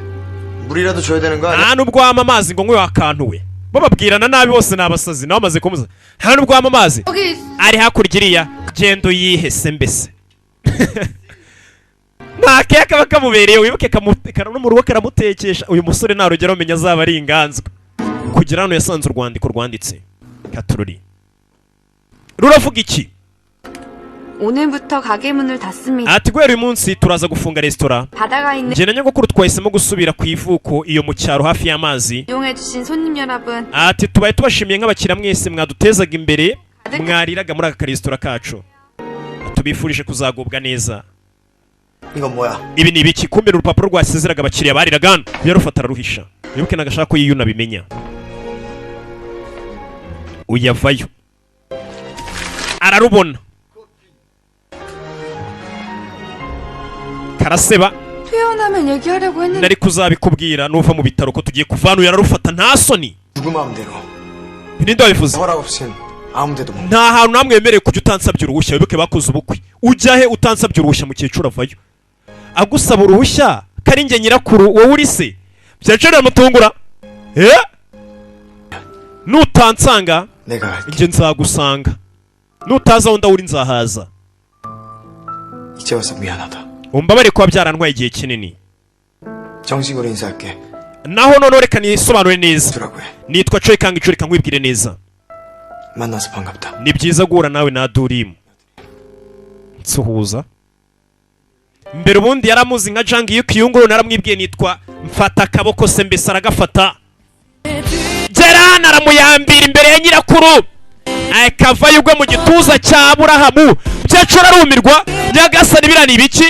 물이라도 줘야 되는 거 아니야? nta nubwo wama amazi ngo nkwe wakantuwe. bababwirana nabi bose nabasazi nawe amaze kumuza. nta nubwo wama amazi. 여기 ari hakurya iriya gendo yihese mbese. nta keke kaba kamubereye wibuke kamutekana no mu rugo karamutekesha. uyu musore nta rugero amenya azaba ari inganzwa. kugira hano yasanze urwandiko rwanditse katururi ruravuga iki? 오늘부터 가게 문을 닫습니다. ati guhera uyu munsi turaza gufunga resitora. 바다가 있는 njye na nyogokuru twahisemo gusubira ku ivuko iyo mu cyaro hafi y'amazi. 이용해주신 손님 여러분 ati tubaye tubashimiye nk'abakiriya mwese mwadutezaga imbere mwariraga muri aka karesitora kacu. tubifurije kuzagubwa neza. 이건 뭐야? ibi ni ibiki? kumbe urupapuro rwasezeraga abakiriya bariraga hano yarufata araruhisha. wibuke nagashaka ko yiyuna bimenya. uyavayo ararubona karaseba. 퇴원하면 얘기하려고 했는데 nari kuzabikubwira nuva mu bitaro ko tugiye kuva hano. yararufata nta soni. 누구 마음대로. ninde wabivuze? 허락 없인 아무 데도 못 가. nta hantu namwe wemerewe kujya utansabye uruhushya. wibuke bakoze ubukwe. ujya he utansabye uruhushya mukecuru avayo agusaba uruhushya kari njye nyirakuru wowe uri se byacira mutungura nutansanga 내가 갈게. njye nzagusanga nutaza aho ndawuri nzahaza. 이제 와서 미안하다. umbabare kuba byarantwaye igihe kinini. 정식으로 인사할게. naho noneho reka nisobanure neza. 두라고 해. nitwa Choi Kang Icho, reka nkwibwire neza. 만나서 반갑다. ni byiza guhura nawe na Durimu. nsuhuza. mbere ubundi yaramuzi nka Jang Yuki, uyu nguyu naramwibwiye nitwa mfata akaboko se mbese aragafata. Gerana aramuyambira imbere ya nyirakuru akava yugwe mu gituza cya Aburahamu. Mukecuru arumirwa. Nyagasani birani ibiki?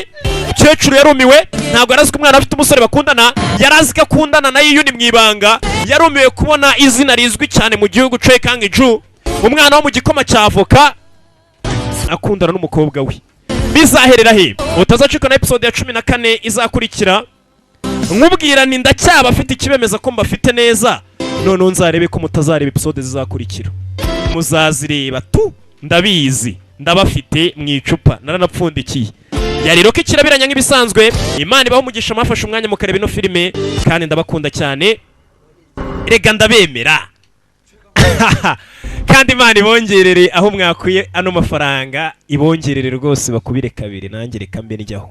Mukecuru yarumiwe. Ntabwo yaraziko umwana afite umusore bakundana. Yaraziko akundana na Yiyuni mu ibanga. Yarumiwe kubona izina rizwi cyane mu gihugu Choi Kang Icho, umwana wo mu gikoma cya avoka akundana n'umukobwa we. bizaherera he? utazacika na episode ya 14 izakurikira. nkubwira ni ndacyaba afite ikibemeza ko mbafite neza. none nzarebe ko mutazareba episode zizakurikira. muzazireba tu ndabizi ndabafite mu icupa naranapfundikiye. yari Roki kirabiranya nk'ibisanzwe. Imana ibaho umugisha mwafashe umwanya mukareba ino filime kandi ndabakunda cyane. Rega ndabemera. kandi Imana ibongerere aho mwakuye ano mafaranga, ibongerere rwose bakubire kabiri nanjye reka mbe njyaho.